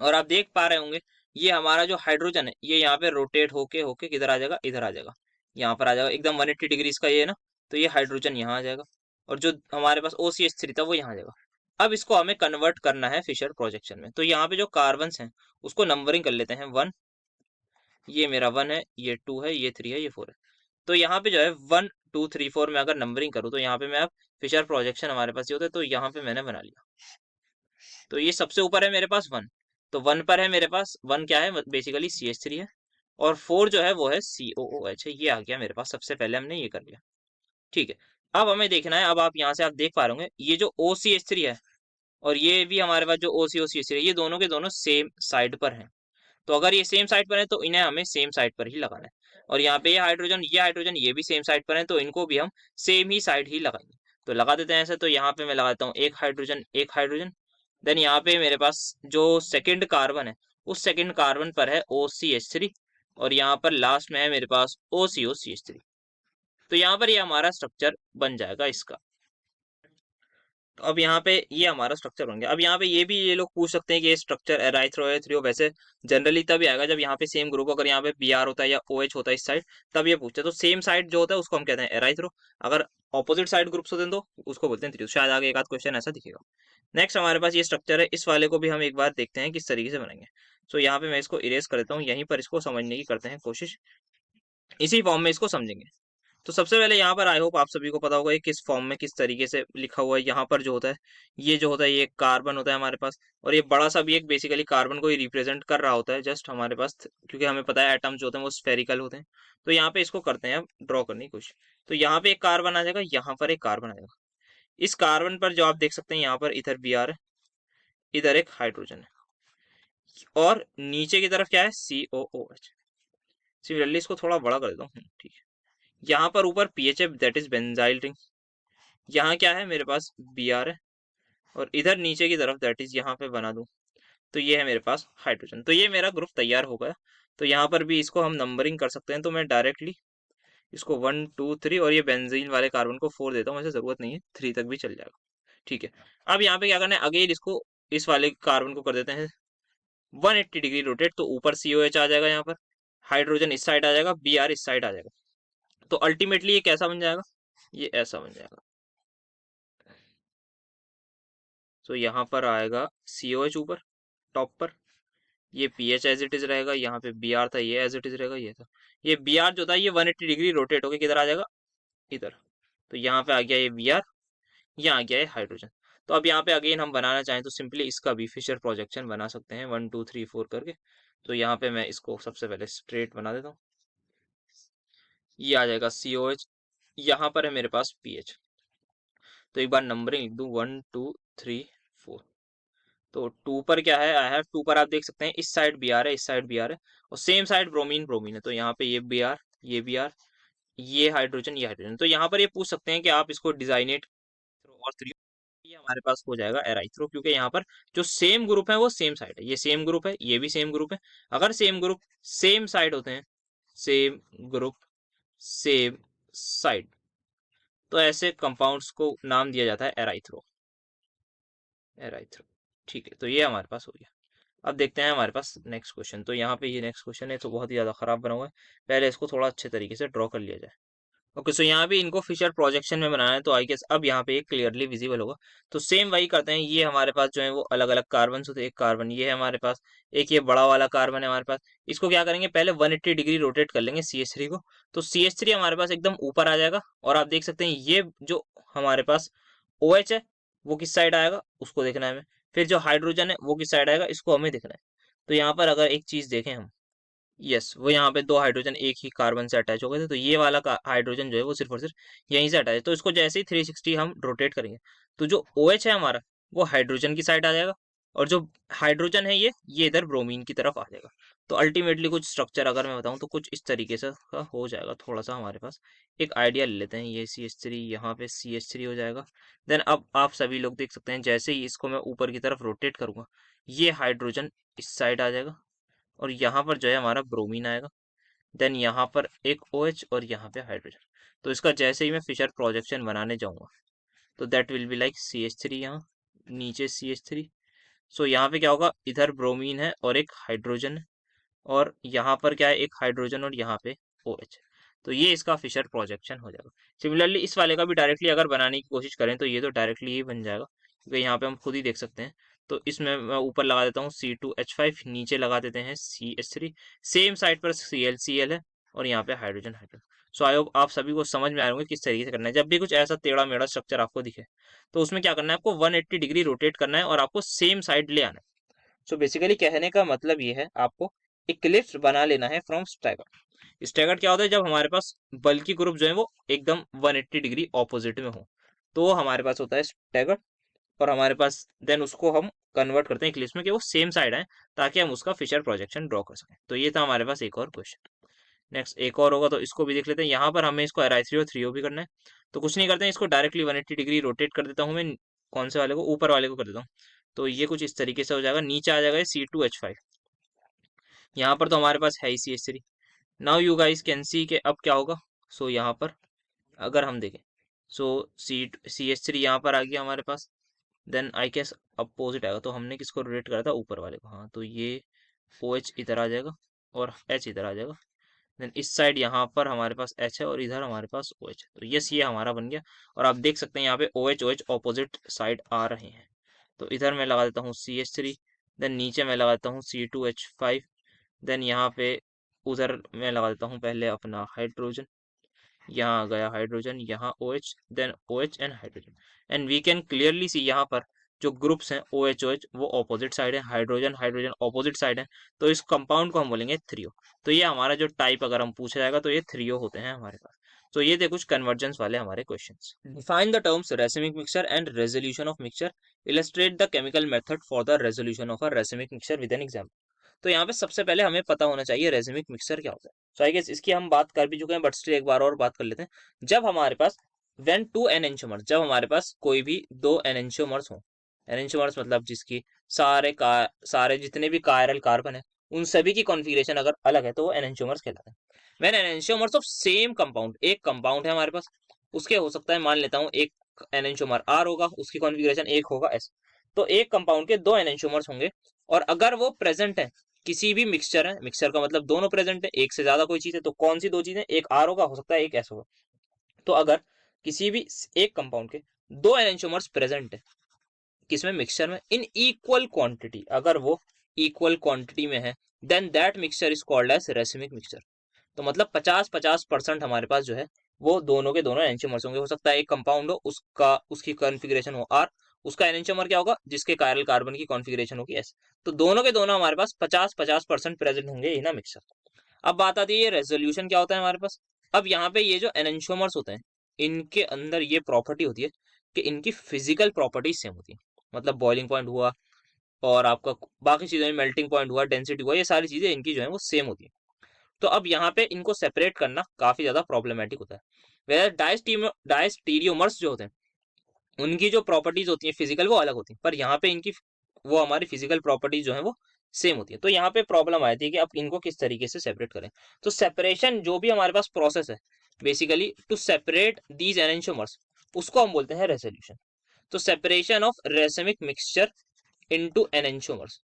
[SPEAKER 1] और आप देख पा रहे होंगे ये हमारा जो हाइड्रोजन है ये यहाँ पे रोटेट होके होके किधर आ जाएगा, इधर आ जाएगा, यहाँ पर आ जाएगा एकदम 180 डिग्री इसका ये है ना। तो ये हाइड्रोजन यहाँ आ जाएगा, और जो हमारे पास OCH3 था वो यहाँ आ जाएगा। अब इसको हमें कन्वर्ट करना है फिशर प्रोजेक्शन में। तो यहाँ पे जो कार्बन हैं उसको नंबरिंग कर लेते हैं, 1, ये मेरा 1 है, ये 2 है, ये 3 है, ये 4 है। तो यहाँ पे जो है 1 2 3 4 में अगर नंबरिंग करूँ तो यहाँ पे मैं अब फिशर प्रोजेक्शन हमारे पास ये होता है, तो यहाँ पे मैंने बना लिया। तो ये सबसे ऊपर है मेरे पास 1, तो 1 पर है मेरे पास, 1 क्या है बेसिकली CH3 है, और 4 जो है वो है COOH है, ये आ गया मेरे पास, सबसे पहले हमने ये कर लिया। ठीक है, अब हमें देखना है, अब आप यहाँ से आप देख पा रहे होंगे ये जो OCH3 है और ये भी हमारे पास जो OCO CH3 है, ये दोनों के दोनों सेम साइड पर हैं। तो अगर ये सेम साइड पर है तो इन्हें हमें सेम साइड पर ही लगाना है, और यहाँ पे ये हाइड्रोजन ये भी सेम साइड पर है, तो इनको भी हम सेम ही साइड ही लगाएंगे। तो लगा देते हैं ऐसे। तो यहाँ पे मैं लगाता हूँ एक हाइड्रोजन एक हाइड्रोजन। देन यहाँ पे मेरे पास जो सेकंड कार्बन है उस सेकंड कार्बन पर है OCH3, और यहाँ पर लास्ट में है मेरे पास OCO CH3। तो यहाँ पर ये हमारा स्ट्रक्चर बन जाएगा इसका। तो अब यहाँ पे ये हमारा स्ट्रक्चर बन गया। अब यहाँ पे ये लोग पूछ सकते हैं कि ये स्ट्रक्चर एराइथ्रो है थ्रियो, वैसे जनरली तभी आएगा जब यहाँ पे सेम ग्रुप, अगर यहाँ पे Br होता है या OH होता है इस साइड, तब ये पूछते हैं। तो सेम साइड जो होता है उसको हम कहते हैं एराइथ्रो, अगर ऑपोजिट साइड ग्रुप्स होते हैं तो उसको बोलते हैं थ्रियो। शायद आगे एक आध क्वेश्चन ऐसा दिखेगा। नेक्स्ट हमारे पास ये स्ट्रक्चर है, इस वाले को भी हम एक बार देखते हैं किस तरीके से बनाएंगे। सो यहाँ पे मैं इसको इरेज कर देता हूँ, यहीं पर इसको समझने की करते हैं कोशिश, इसी फॉर्म में इसको समझेंगे। तो सबसे पहले यहाँ पर आई होप आप सभी को पता होगा ये किस फॉर्म में किस तरीके से लिखा हुआ है। यहाँ पर जो होता है ये जो होता है ये कार्बन होता है हमारे पास, और ये बड़ा सा भी एक बेसिकली कार्बन को ही रिप्रेजेंट कर रहा होता है जस्ट हमारे पास, क्योंकि हमें पता है एटम्स जो होते हैं वो स्फेरिकल होते हैं। तो यहाँ पे इसको करते हैं अब ड्रॉ करने की कोशिश। तो यहाँ पे एक कार्बन आ जाएगा, यहाँ पर एक कार्बन आ जाएगा। इस कार्बन पर जो आप देख सकते हैं यहाँ पर इधर Br है, इधर एक हाइड्रोजन है, और नीचे की तरफ क्या है COOH। सिमिलरली इसको थोड़ा बड़ा कर देता हूँ, ठीक है। यहाँ पर ऊपर पीएच है, दैट इज बेंजाइल रिंग। यहाँ क्या है मेरे पास Br है, और इधर नीचे की तरफ दैट इज यहाँ पे बना दूं तो ये है मेरे पास हाइड्रोजन। तो ये मेरा ग्रुप तैयार हो गया। तो यहाँ पर भी इसको हम नंबरिंग कर सकते हैं, तो मैं डायरेक्टली इसको 1 2 3 और ये बेंजीन वाले कार्बन को 4 देता हूँ, वैसे जरूरत नहीं है 3 तक भी चल जाएगा। ठीक है, अब यहाँ पे क्या करना है, अगेन इसको इस वाले कार्बन को कर देते हैं 180 डिग्री रोटेट। तो ऊपर COH आ जाएगा, यहाँ पर हाइड्रोजन इस साइड आ जाएगा, Br इस साइड आ जाएगा। तो अल्टीमेटली ये कैसा बन जाएगा, ये ऐसा बन जाएगा। तो यहाँ पर आएगा COH ऊपर टॉप पर, ये पीएच एज इट इज रहेगा, यहाँ पे Br था ये एज इट इज रहेगा, ये था, ये Br जो था ये 180 डिग्री रोटेट होके किधर आ जाएगा, इधर। तो यहाँ पे आ गया ये Br, यहाँ आ गया है हाइड्रोजन। तो अब यहाँ पे अगेन हम बनाना चाहें तो सिंपली इसका भी फिशर प्रोजेक्शन बना सकते हैं 1 2 3 4 करके। तो यहाँ पे मैं इसको सबसे पहले स्ट्रेट बना देता हूँ, ये आ जाएगा COH, यहाँ पर है मेरे पास पीएच। तो एक बार नंबरिंग लिख दूँ 1 2 3 4। तो 2 पर क्या है, आई हैव 2 पर आप देख सकते हैं इस साइड Br है, इस साइड Br है, और सेम साइड ब्रोमीन ब्रोमीन है। तो यहाँ पे ये Br, ये Br, ये हाइड्रोजन, ये हाइड्रोजन। तो यहाँ पर ये पूछ सकते हैं कि आप इसको डिजाइनेट और 3, ये हमारे पास हो जाएगा एराइथ्रो, क्योंकि यहाँ पर जो सेम ग्रुप है वो सेम साइड है, ये सेम ग्रुप है, ये भी सेम ग्रुप है। अगर सेम ग्रुप सेम साइड होते हैं, सेम ग्रुप सेम साइड, तो ऐसे कंपाउंड्स को नाम दिया जाता है एराइथ्रो, एराइथ्रो। ठीक है, तो ये हमारे पास हो गया। अब देखते हैं हमारे पास नेक्स्ट क्वेश्चन। तो यहाँ पे ये नेक्स्ट क्वेश्चन है तो बहुत ही ज़्यादा खराब बना हुआ है, पहले इसको थोड़ा अच्छे तरीके से ड्रॉ कर लिया जाए। ओके, सो यहाँ पे इनको फिशर प्रोजेक्शन में बनाना है, तो आई गेस अब यहाँ पे एक क्लियरली विजिबल होगा। तो सेम वही करते हैं, ये हमारे पास जो है वो अलग अलग कार्बन होते हैं, एक कार्बन ये है हमारे पास, एक ये बड़ा वाला कार्बन है हमारे पास। इसको क्या करेंगे, पहले 180 डिग्री रोटेट कर लेंगे CH3 को। तो CH3 हमारे पास एकदम ऊपर आ जाएगा, और आप देख सकते हैं ये जो हमारे पास OH है वो किस साइड आएगा उसको देखना है हमें। फिर जो हाइड्रोजन है वो किस साइड आएगा इसको हमें देखना है। तो यहाँ पर अगर एक चीज देखें हम, यस, वो यहाँ पे दो हाइड्रोजन एक ही कार्बन से अटैच हो गए थे, तो ये वाला हाइड्रोजन जो है वो सिर्फ और सिर्फ यहीं से अटैच है। तो इसको जैसे ही 360 हम रोटेट करेंगे, तो जो OH है हमारा वो हाइड्रोजन की साइड आ जाएगा, और जो हाइड्रोजन है ये इधर ब्रोमीन की तरफ आ जाएगा। तो अल्टीमेटली कुछ स्ट्रक्चर अगर मैं बताऊं तो कुछ इस तरीके से का हो जाएगा। थोड़ा सा हमारे पास एक आइडिया ले लेते हैं, ये CH3 यहाँ पे CH3 हो जाएगा। देन अब आप सभी लोग देख सकते हैं जैसे ही इसको मैं ऊपर की तरफ रोटेट करूंगा, ये हाइड्रोजन इस साइड आ जाएगा, और यहाँ पर जो है हमारा ब्रोमीन आएगा। देन यहाँ पर एक OH और यहाँ पे हाइड्रोजन। तो इसका जैसे ही मैं फिशर प्रोजेक्शन बनाने जाऊंगा, तो that will be like CH3, यहाँ नीचे CH3। सो यहाँ पे क्या होगा, इधर ब्रोमीन है और एक हाइड्रोजन है, और यहाँ पर क्या है, एक हाइड्रोजन और यहाँ पे OH। तो ये इसका फिशर प्रोजेक्शन हो जाएगा। सिमिलरली इस वाले का भी डायरेक्टली अगर बनाने की कोशिश करें तो ये तो डायरेक्टली ही बन जाएगा, क्योंकि यहाँ पे हम खुद ही देख सकते हैं। तो इसमें मैं ऊपर लगा देता हूँ C2H5, नीचे लगा देते हैं CH3, सेम साइड पर Cl है, और यहाँ पे hydrogen hydrogen. So I hope आप सभी को समझ में आ रहे होंगे किस तरीके से करना है। जब भी कुछ ऐसा टेढ़ा मेढ़ा स्ट्रक्चर आपको दिखे, तो उसमें क्या करना है, आपको 180 डिग्री रोटेट करना है और आपको सेम साइड ले आना है। सो बेसिकली कहने का मतलब ये है, आपको इक्लिप्स बना लेना है फ्रॉम स्टैगर। स्टैगर क्या होता है, जब हमारे पास बल्कि ग्रुप जो है वो एकदम 180 डिग्री ऑपोजिट में हो, तो वो हमारे पास होता है स्टैगर। और हमारे पास देन उसको हम कन्वर्ट करते हैं इक्लिप्स में कि वो सेम साइड आए, ताकि हम उसका फिशर प्रोजेक्शन ड्रॉ कर सकें। तो ये था हमारे पास एक और क्वेश्चन। नेक्स्ट एक और होगा, तो इसको भी देख लेते हैं। यहाँ पर हमें इसको एराइथ्रियो थ्रियो भी करना है, तो कुछ नहीं करते हैं, इसको डायरेक्टली 180 डिग्री रोटेट कर देता हूँ मैं। कौन से वाले को, ऊपर वाले को कर देता हूँ। तो ये कुछ इस तरीके से हो जाएगा, नीचे आ जाएगा C2H5। यहाँ पर तो हमारे पास है ही CH3। Now you guys can see के अब क्या होगा। सो यहाँ पर अगर हम देखें, सो CH3 यहाँ पर आ गया हमारे पास। देन आई गेस अपोजिट आएगा, तो हमने किसको रोटेट करा था, ऊपर वाले को। हाँ, तो ये OH इधर आ जाएगा और H इधर आ जाएगा। देन इस साइड यहाँ पर हमारे पास H है और इधर हमारे पास OH है। तो यस, ये हमारा बन गया। और आप देख सकते हैं यहाँ पे OH ऑपोजिट साइड आ रहे हैं। तो इधर मैं लगा देता हूँ CH3, देन नीचे मैं लगा देता हूँ C2H5, देन यहाँ पे उधर मैं लगा देता हूँ पहले अपना हाइड्रोजन। यहाँ आ गया हाइड्रोजन, यहाँ OH, then OH and hydrogen. And we can clearly see यहाँ पर जो ग्रुप्स हैं OH वो ऑपोजिट साइड है, हाइड्रोजन हाइड्रोजन ऑपोजिट साइड है। तो इस कंपाउंड को हम बोलेंगे थ्रियो। तो ये हमारा जो टाइप अगर हम पूछा जाएगा तो ये थ्रियो होते हैं हमारे पास। तो ये थे कुछ कन्वर्जेंस वाले हमारे questions. Define the terms racemic mixture and resolution of mixture, illustrate the chemical method for the resolution of a racemic mixture with an example. तो यहाँ पे सबसे पहले हमें पता होना चाहिए रेसिमिक मिक्सचर क्या होता है। सो आई गेस इसकी हम बात कर भी चुके हैं, बट स्टिल एक बार और बात कर लेते हैं। जब हमारे पास व्हेन टू एनेंटियोमर्स, जब हमारे पास कोई भी दो एनेंटियोमर्स हो, एनेंटियोमर्स मतलब जिसकी सारे जितने भी कायरल कार्बन है उन सभी की कॉन्फ़िगरेशन अगर अलग है तो वो एनेंटियोमर्स कहलाते हैं। When enantiomers of same compound, एक कंपाउंड है हमारे पास, उसके हो सकता है मान लेता हूँ एक एनेंटियोमर R होगा, उसकी कॉन्फ़िगरेशन एक होगा S। तो एक कंपाउंड के दो एनेंटियोमर्स होंगे, और अगर वो प्रेजेंट है किसी भी मिक्सचर है, मिक्सचर का मतलब दोनों प्रेजेंट है, एक से ज्यादा कोई चीज है, तो कौन सी दो चीजें, एक R होगा, हो सकता है एक S होगा। तो अगर किसी भी एक कंपाउंड के दो एनेंटियोमर्स प्रेजेंट है, किसमें, मिक्सचर में, इन इक्वल क्वांटिटी, अगर वो इक्वल क्वांटिटी में है, then that mixture is called as racemic mixture. तो मतलब 50-50% हमारे पास जो है वो दोनों के दोनों एंटियोमर्स होंगे। हो सकता है एक कंपाउंड हो, उसका उसकी कॉन्फ़िगरेशन हो आर, उसका एंटियोमर क्या होगा, जिसके कायरल कार्बन की कॉन्फ़िगरेशन होगी एस। तो दोनों के दोनों हमारे पास 50-50% प्रेजेंट होंगे इन अ मिक्सचर। अब बात आती है ये रेजोल्यूशन क्या होता है हमारे पास। अब यहाँ पे ये जो एनेंटियोमर्स होते हैं, इनके अंदर ये प्रॉपर्टी होती है कि इनकी फिजिकल प्रॉपर्टीज सेम होती है। मतलब बॉइलिंग पॉइंट हुआ और आपका बाकी चीजें, मेल्टिंग पॉइंट हुआ, डेंसिटी हुआ, ये सारी चीजें इनकी जो है वो सेम होती है। तो अब यहाँ पे इनको सेपरेट करना काफी ज्यादा प्रॉब्लमेटिक होता है। वैसे डायस्टीरियोमर्स जो होते हैं, उनकी जो प्रॉपर्टीज होती है फिजिकल वो अलग होती है, पर यहाँ पे इनकी वो हमारी फिजिकल प्रॉपर्टीज जो है वो सेम होती है। तो यहाँ पे प्रॉब्लम आती है कि अब इनको किस तरीके से सेपरेट करें। तो सेपरेशन जो भी हमारे पास प्रोसेस है, basically to separate these enantiomers, उसको हम बोलते हैं रेजोल्यूशन। तो separation of racemic mixture into enantiomers.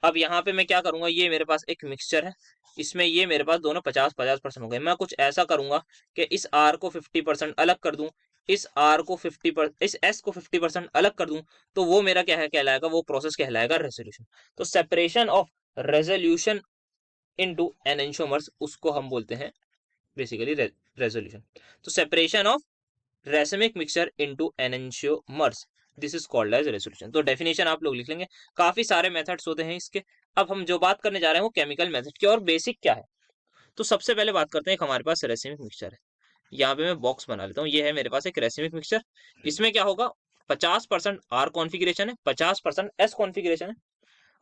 [SPEAKER 1] अब यहाँ पे मैं क्या करूंगा, ये मेरे पास एक मिक्सचर है, इसमें ये मेरे पास दोनों 50-50% हो गए। मैं कुछ ऐसा करूंगा कि इस आर को 50% अलग कर दूं, इस आर को 50%, इस एस को 50% अलग कर दूं, तो वो मेरा क्या है कहलाएगा, वो प्रोसेस कहलाएगा रेजोल्यूशन। तो separation of resolution into enantiomers, उसको हम बोलते हैं बेसिकली रेजोल्यूशन। तो separation of racemic mixture into enantiomers, this is called as resolution. तो डेफिनेशन आप लोग लिख लेंगे। काफी सारे मेथड्स होते हैं इसके। अब हम जो बात करने जा रहे हैं वो केमिकल मेथड की, और बेसिक क्या है। तो सबसे पहले बात करते हैं, एक हमारे पास रेसिमिक मिक्सचर है। यहाँ पे मैं बॉक्स बना लेता हूँ, ये है मेरे पास एक रेसिमिक मिक्सचर। इसमें क्या होगा, 50% आर कॉन्फ़िगरेशन है, 50% एस कॉन्फ़िगरेशन है।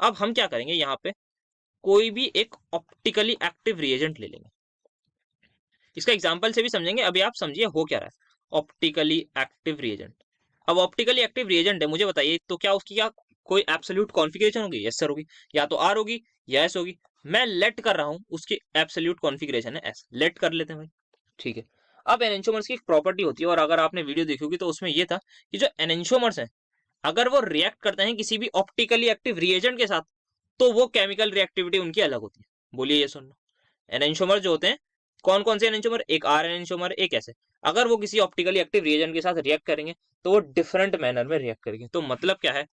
[SPEAKER 1] अब हम क्या करेंगे, यहाँ पे कोई भी एक ऑप्टिकली एक्टिव रिएजेंट ले लेंगे। इसका एग्जाम्पल से भी समझेंगे, अभी आप समझिए हो क्या रहा है। ऑप्टिकली एक्टिव रिएजेंट, अब ऑप्टिकली एक्टिव रिएजेंट है, मुझे बताइए तो क्या उसकी क्या कोई एब्सोल्यूट कॉन्फ़िगरेशन होगी? यस सर होगी। या तो आर होगी या एस होगी। मैं लेट कर रहा हूं उसकी एब्सोल्यूट कॉन्फ़िगरेशन है एस, लेट कर लेते हैं भाई, ठीक है। अब एनेंटियोमर्स की एक प्रॉपर्टी होती है, और अगर आपने वीडियो देखी होगी तो उसमें यह था कि जो एनेंटियोमर्स हैं, अगर वो रिएक्ट करते हैं किसी भी ऑप्टिकली एक्टिव रिएजेंट के साथ, तो वो केमिकल रिएक्टिविटी उनकी अलग होती है। बोलिए ये सुन लो। एनेंटियोमर जो होते हैं, कौन कौन से एनेंटियोमर, एक आर एनेंटियोमर, एक ऐसे, अगर वो किसी ऑप्टिकली एक्टिव रिएजेंट के साथ रिएक्ट करेंगे तो वो डिफरेंट मैनर में रिएक्ट करेंगे। तो मतलब क्या है,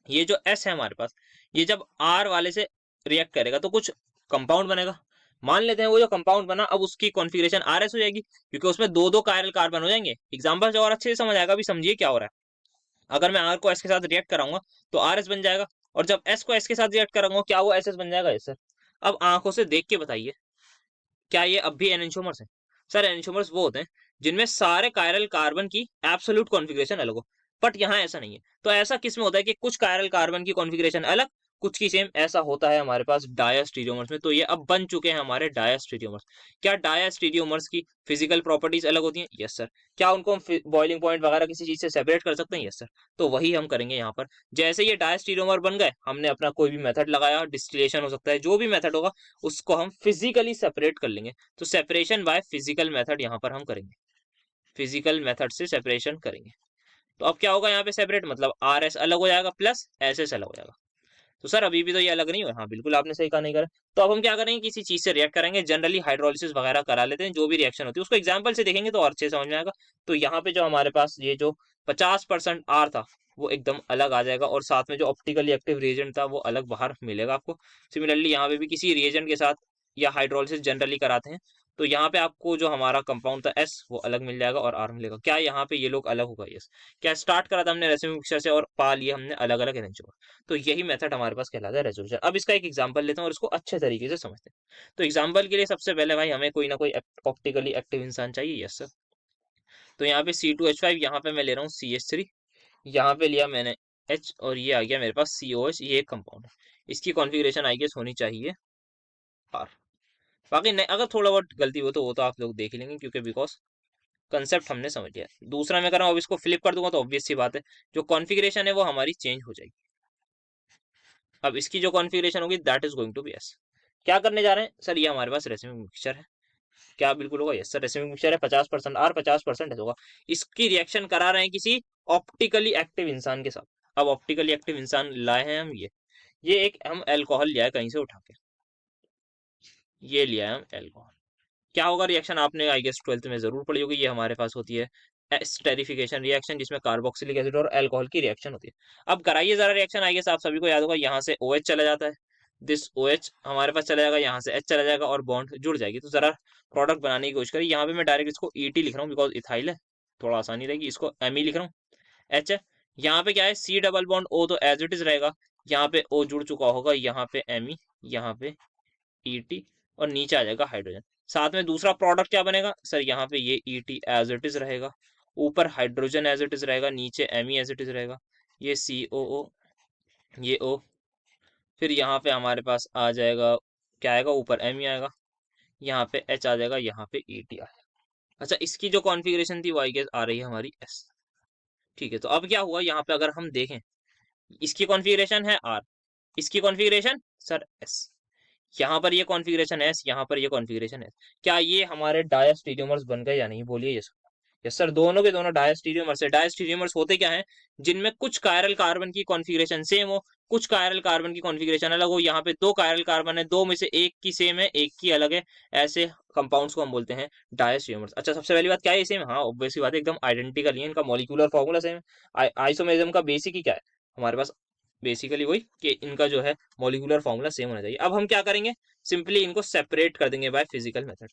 [SPEAKER 1] ये जो एस है हमारे पास, ये जब आर वाले से रिएक्ट करेगा तो कुछ कंपाउंड बनेगा। मान लेते हैं वो जो कंपाउंड बना, अब उसकी कॉन्फ़िगरेशन आर एस हो जाएगी, क्योंकि उसमें दो दो कायरल कार्बन हो जाएंगे। एग्जाम्पल से और अच्छे से समझ आएगा, अभी समझिए क्या हो रहा है। अगर मैं आर को एस के साथ रिएक्ट कराऊंगा तो आर एस बन जाएगा, और जब एस को एस के साथ रिएक्ट कराऊंगा क्या वो एस एस बन जाएगा? Yes sir. अब आंखों से देख के बताइए, क्या ये अब भी एनेंटियोमर्स हैं? सर एनेंटियोमर्स वो होते हैं जिनमें सारे कायरल कार्बन की एब्सोल्यूट कॉन्फ़िगरेशन अलग हो, बट यहाँ ऐसा नहीं है। तो ऐसा किस में होता है कि कुछ कायरल कार्बन की कॉन्फ़िगरेशन अलग, कुछ की सेम, ऐसा होता है हमारे पास डायस्टीरियोमर्स में। तो ये अब बन चुके हैं हमारे डायस्टीरियोमर्स। क्या डायस्टीरियोमर्स की फिजिकल प्रॉपर्टीज अलग होती हैं? Yes sir. क्या उनको हम बॉइलिंग पॉइंट वगैरह किसी चीज से सेपरेट कर सकते हैं? Yes sir. तो वही हम करेंगे यहाँ पर। जैसे ये डायस्टीरियोमर बन गए, हमने अपना कोई भी मेथड लगाया, डिस्टिलेशन हो सकता है, जो भी मेथड होगा उसको हम फिजिकली सेपरेट कर लेंगे। तो सेपरेशन बाय फिजिकल मेथड यहाँ पर हम करेंगे, फिजिकल मेथड से सेपरेशन करेंगे। तो अब क्या होगा यहाँ पे सेपरेट, मतलब आर एस अलग हो जाएगा प्लस एस एस अलग हो जाएगा। तो सर अभी भी तो ये अलग नहीं हुआ। हाँ बिल्कुल आपने सही कहा, नहीं करा। तो अब हम क्या करेंगे, किसी चीज से रिएक्ट करेंगे, जनरली हाइड्रोलिसिस वगैरह करा लेते हैं, जो भी रिएक्शन होती है उसको एग्जाम्पल से देखेंगे तो और अच्छे से समझ में आएगा। तो यहाँ पे जो हमारे पास ये जो 50% आर था वो एकदम अलग आ जाएगा, और साथ में जो ऑप्टिकली एक्टिव रिएजेंट था वो अलग बाहर मिलेगा आपको। सिमिलरली यहाँ पे भी किसी रिएजेंट के साथ या हाइड्रोलिसिस जनरली कराते हैं, तो यहाँ पे आपको जो हमारा कंपाउंड था एस वो अलग मिल जाएगा और आर मिलेगा। क्या यहाँ पे ये लोग अलग होगा? यस। क्या स्टार्ट करा था हमने रेसिड्यू मिक्सचर से और पा लिए हमने अलग अलग एनेंटियोमर। तो यही मेथड हमारे पास कहलाता है रेजोल्यूशन। अब इसका एक एग्जांपल लेते हैं और इसको अच्छे तरीके से समझते हैं। तो एग्जांपल के लिए सबसे पहले भाई हमें कोई ना कोई ऑप्टिकली एक्टिव इंसान चाहिए। Yes sir. तो यहाँ पे C2H5, यहाँ पे मैं ले रहा हूँ CH3, यहाँ पे लिया मैंने H, और ये आ गया मेरे पास COH। ये एक कंपाउंड है, इसकी कॉन्फ़िगरेशन आई गेस होनी चाहिए R। बाकी नहीं, अगर थोड़ा बहुत गलती हो तो वो तो आप लोग देख ही लेंगे, क्योंकि बिकॉज कंसेप्ट हमने समझ लिया। दूसरा मैं कर रहा हूँ, अब इसको फ्लिप कर दूंगा तो ऑब्वियस सी बात है जो कॉन्फ़िगरेशन है वो हमारी चेंज हो जाएगी। अब इसकी जो कॉन्फ़िगरेशन होगी that is going to be S. क्या करने जा रहे हैं सर, ये हमारे पास रेसिमिक मिक्सचर है। क्या बिल्कुल होगा? Yes sir. रेसिमिक मिक्सचर है, 50% आर 50% होगा। इसकी रिएक्शन करा रहे हैं किसी ऑप्टिकली एक्टिव इंसान के साथ। अब ऑप्टिकली एक्टिव इंसान लाए हैं हम, ये एक हम एल्कोहल लिया है कहीं से उठा के, ये लिया है हम एल्कोहल। क्या होगा रिएक्शन, आपने आई गेस 12th में जरूर पढ़ी होगी। ये हमारे पास होती है एस्टेरिफिकेशन रिएक्शन, जिसमें कार्बोक्सिलिक एसिड और अल्कोहल की रिएक्शन होती है। अब कराइए जरा रिएक्शन, आई गेस आप सभी को याद होगा, यहाँ से OH चला जाता है, दिस OH हमारे पास चला जाएगा, यहाँ से H चला जाएगा और बॉन्ड जुड़ जाएगी। तो जरा प्रोडक्ट बनाने की कोशिश करिए। यहाँ पे मैं डायरेक्ट इसको ET लिख रहा हूँ बिकॉज इथाइल है, थोड़ा आसानी रहेगी। इसको Me लिख रहा हूँ, H है। यहाँ पे क्या है, C डबल बॉन्ड O तो एज इट इज रहेगा, यहाँ पे O जुड़ चुका होगा, यहाँ पे Me, यहाँ पे ET, और नीचे आ जाएगा हाइड्रोजन। साथ में दूसरा प्रोडक्ट क्या बनेगा सर, यहाँ पे ये ET एज इट इज रहेगा, ऊपर हाइड्रोजन एज इट इज रहेगा, नीचे Me एज इट इज रहेगा, ये COO, ये O, फिर यहाँ पे हमारे पास आ जाएगा, क्या आएगा, ऊपर Me आएगा, यहाँ पे H आ जाएगा, यहाँ पे ET आएगा। अच्छा, इसकी जो कॉन्फ़िगरेशन थी वो आई गेस आ रही है हमारी S। ठीक है, तो अब क्या हुआ, यहाँ पे अगर हम देखें, इसकी कॉन्फ़िगरेशन है R, इसकी कॉन्फ़िगरेशन सर S, यहाँ पर ये कॉन्फ़िगरेशन S, यहाँ पर ये कॉन्फ़िगरेशन S। क्या ये हमारे डायस्टीरियोमर्स बन गए या नहीं, बोलिए ये। यस सर, दोनों के दोनों डायस्टीरियोमर्स है। डायस्टीरियोमर्स होते क्या हैं, जिनमें कुछ कायरल कार्बन की कॉन्फ़िगरेशन सेम हो, कुछ कायरल कार्बन की कॉन्फ़िगरेशन अलग हो। यहाँ पे दो कायरल कार्बन है, दो में से एक की सेम है, एक की अलग है, ऐसे कंपाउंड्स को हम बोलते हैं डायस्टीरियोमर्स। अच्छा, सबसे पहली बात क्या है, ये सेम, हाँ ऑब्वियस सी बात है, एकदम आइडेंटिकल ही है, इनका मॉलिक्यूलर फॉर्मूला सेम है। आइसोमेरिज्म का बेसिक ही क्या है हमारे पास, बेसिकली वही कि इनका जो है मॉलिक्यूलर फॉर्मूला सेम होना चाहिए। अब हम क्या करेंगे, सिंपली इनको सेपरेट कर देंगे by physical method,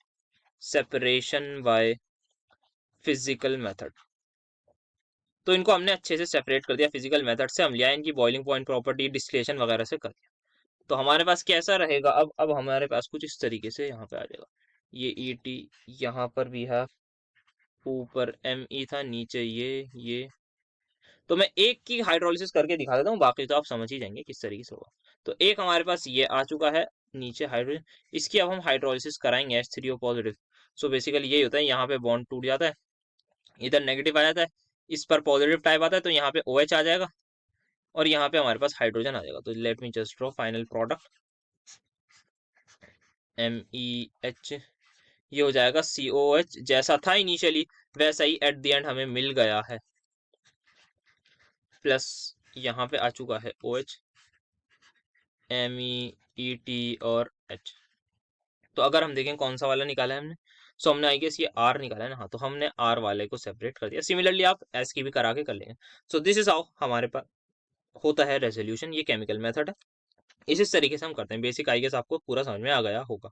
[SPEAKER 1] separation by physical method. तो इनको हमने अच्छे से सेपरेट कर दिया फिजिकल मेथड से, हम लिया इनकी बॉइलिंग पॉइंट प्रॉपर्टी, डिस्टिलेशन वगैरह से कर दिया। तो हमारे पास कैसा रहेगा, अब हमारे पास कुछ इस तरीके से यहाँ पे आ जाएगा, ये ET, यहाँ पर भी है, ऊपर Me था, नीचे ये। तो मैं एक की हाइड्रोलिसिस करके दिखा देता हूँ, बाकी तो आप समझ ही जाएंगे किस तरीके से होगा। तो एक हमारे पास ये आ चुका है, नीचे हाइड्रोजन, इसकी अब हम हाइड्रोलिसिस कराएंगे H3O पॉजिटिव। सो बेसिकली यही होता है, यहाँ पे बॉन्ड टूट जाता है, इधर नेगेटिव आ जाता है, इस पर पॉजिटिव टाइप आता है, तो यहाँ पे OH आ जाएगा और यहाँ पे हमारे पास हाइड्रोजन आ जाएगा। तो late me just draw final product, MEH, ये हो जाएगा COOH, जैसा था इनिशियली वैसा ही एट द एंड हमें मिल गया है, प्लस यहाँ पे आ चुका है OH, MEET और H। तो अगर हम देखें कौन सा वाला निकाला है हमने, सो हमने आई गेस ये R निकाला है ना, हाँ, तो हमने R वाले को सेपरेट कर दिया। सिमिलरली आप S की भी करा के कर लेंगे। सो दिस इज हाउ हमारे पास होता है रेजोल्यूशन, ये केमिकल मेथड है, इस तरीके से हम करते हैं। बेसिक आई गेस आपको पूरा समझ में आ गया होगा।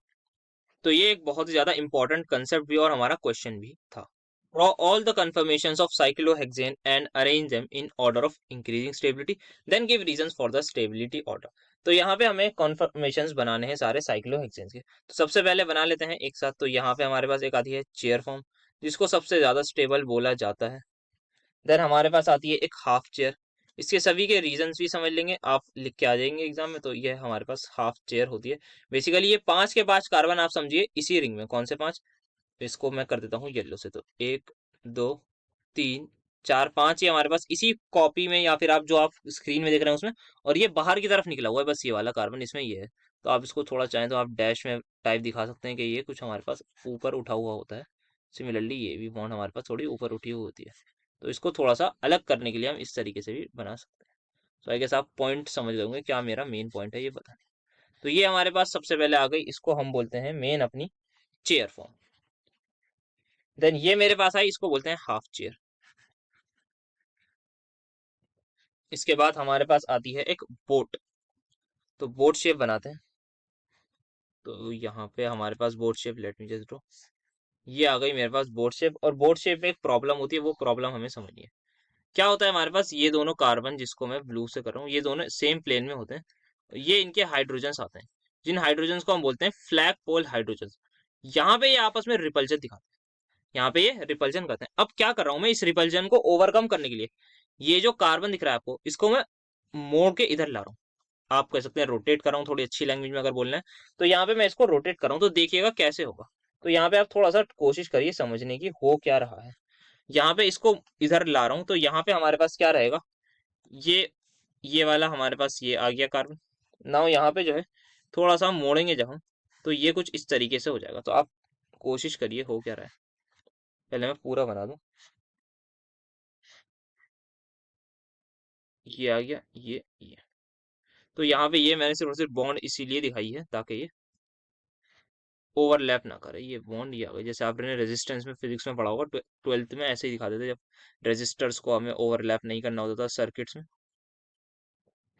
[SPEAKER 1] तो ये एक बहुत ही ज्यादा इंपॉर्टेंट कंसेप्ट भी और हमारा क्वेश्चन भी था। Draw all the conformations of cyclohexane and arrange them in order of increasing stability, then give reasons for the stability order। तो यहाँ पे हमें कॉन्फर्मेशंस बनाने हैं सारे साइक्लोहेक्सेन्स के। तो सबसे पहले बना लेते हैं एक साथ। तो यहाँ पे हमारे पास एक आती है चेयर फॉर्म, जिसको सबसे ज्यादा स्टेबल बोला जाता है। देन हमारे पास आती है एक हाफ चेयर, इसके सभी के रीजंस भी समझ लेंगे, आप लिख के आ जाएंगे एग्जाम में। तो ये हमारे पास हाफ चेयर होती है। बेसिकली ये 5 के 5 कार्बन आप समझिए इसी रिंग में, कौन से 5, इसको मैं कर देता हूँ येलो से। तो 1 2 3 4 5 ये हमारे पास इसी कॉपी में, या फिर आप जो आप स्क्रीन में देख रहे हैं उसमें, और ये बाहर की तरफ निकला हुआ है, बस ये वाला कार्बन इसमें ये है। तो आप इसको थोड़ा चाहें तो आप डैश में टाइप दिखा सकते हैं कि ये कुछ हमारे पास ऊपर उठा हुआ होता है। सिमिलरली ये भी बॉन्ड हमारे पास थोड़ी ऊपर उठी हुई होती है। तो इसको थोड़ा सा अलग करने के लिए हम इस तरीके से भी बना सकते हैं। तो आई गेस आप पॉइंट समझ लोगे क्या मेरा मेन पॉइंट है ये बताने। तो ये हमारे पास सबसे पहले आ गई, इसको हम बोलते हैं मेन अपनी चेयर फॉर्म। देन ये मेरे पास आई, इसको बोलते हैं हाफ चेयर। इसके बाद हमारे पास आती है एक बोट। तो बोट शेप बनाते हैं। तो यहाँ पे हमारे पास boat shape, let me just draw, ये आ गई मेरे पास बोट शेप। और बोट शेप में एक प्रॉब्लम होती है, वो प्रॉब्लम हमें समझनी है। क्या होता है हमारे पास, ये दोनों कार्बन जिसको मैं ब्लू से कर रहा हूँ, ये दोनों सेम प्लेन में होते हैं, ये इनके हाइड्रोजन्स आते हैं, जिन हाइड्रोजन्स को हम बोलते हैं फ्लैग पोल हाइड्रोजन्स। यहाँ पे ये आपस में रिपल्जन दिखाते हैं, यहाँ पे ये रिपल्जन करते हैं। अब क्या कर रहा हूँ मैं, इस रिपल्जन को ओवरकम करने के लिए ये जो कार्बन दिख रहा है आपको, इसको मैं मोड़ के इधर ला रहा हूँ। आप कह सकते हैं रोटेट कर रहा हूँ, थोड़ी अच्छी लैंग्वेज में अगर बोलना है तो यहाँ पे मैं इसको रोटेट कर रहा हूँ। तो देखिएगा कैसे होगा। तो यहाँ पे आप थोड़ा सा कोशिश करिए समझने की, हो क्या रहा है। यहाँ पे इसको इधर ला रहा हूँ, तो यहाँ पे हमारे पास क्या रहेगा, ये ये वाला हमारे पास ये आ गया कार्बन। नाउ यहाँ पे जो है थोड़ा सा हम मोड़ेंगे जब हम, तो ये कुछ इस तरीके से हो जाएगा। तो आप कोशिश करिए हो क्या रहा है, पहले मैं पूरा बना दूं। ये आ गया, ये। तो यहाँ पे ये मैंने सिर्फ और सिर्फ बॉन्ड इसीलिए दिखाई है ताकि ये ओवरलैप ना करे, ये बॉन्ड ही आ गई। जैसे आपने रेजिस्टेंस में फिजिक्स में पढ़ा होगा, 12th में ऐसे ही दिखाते थे, जब रेजिस्टर्स को हमें ओवरलैप नहीं करना होता था सर्किट्स में।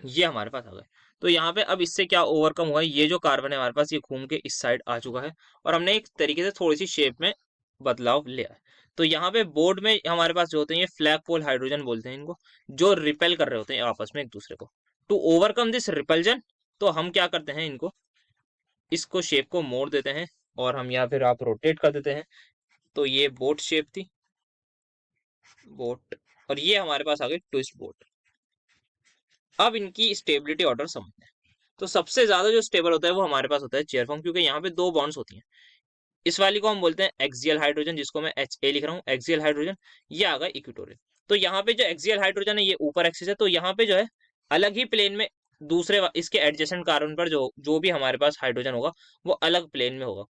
[SPEAKER 1] ये हमारे पास आ गए। तो यहाँ पे अब इससे क्या ओवरकम हुआ है, ये जो कार्बन है हमारे पास ये घूम के इस साइड आ चुका है और हमने एक तरीके से थोड़ी सी शेप में बदलाव लिया है। तो यहाँ पे बोर्ड में हमारे पास जो होते हैं ये फ्लैग पोल हाइड्रोजन बोलते हैं इनको, जो रिपेल कर रहे होते हैं आपस में एक दूसरे को। टू ओवरकम दिस रिपल्जन, तो हम क्या करते हैं, इनको इसको शेप को मोड़ देते हैं और हम या फिर आप रोटेट कर देते हैं। तो ये बोट शेप थी, बोट, और ये हमारे पास आ गई ट्विस्ट बोट। अब इनकी स्टेबिलिटी ऑर्डर समझते हैं। तो सबसे ज्यादा जो स्टेबल होता है वो हमारे पास होता है चेयर फॉर्म, क्योंकि यहाँ पे दो बॉन्ड्स होती हैं। इस वाली को हम बोलते हैं एक्सियल हाइड्रोजन, जिसको मैं HA लिख रहा हूँ, एक्सियल हाइड्रोजन। ये आ गया इक्वेटोरियल। तो यहाँ पे जो एक्सियल हाइड्रोजन है ये ऊपर एक्सिस है, तो यहाँ पे जो है अलग ही प्लेन में दूसरे इसके एडजेसेंट कार्बन पर जो भी हमारे पास हाइड्रोजन होगा वो अलग प्लेन में होगा।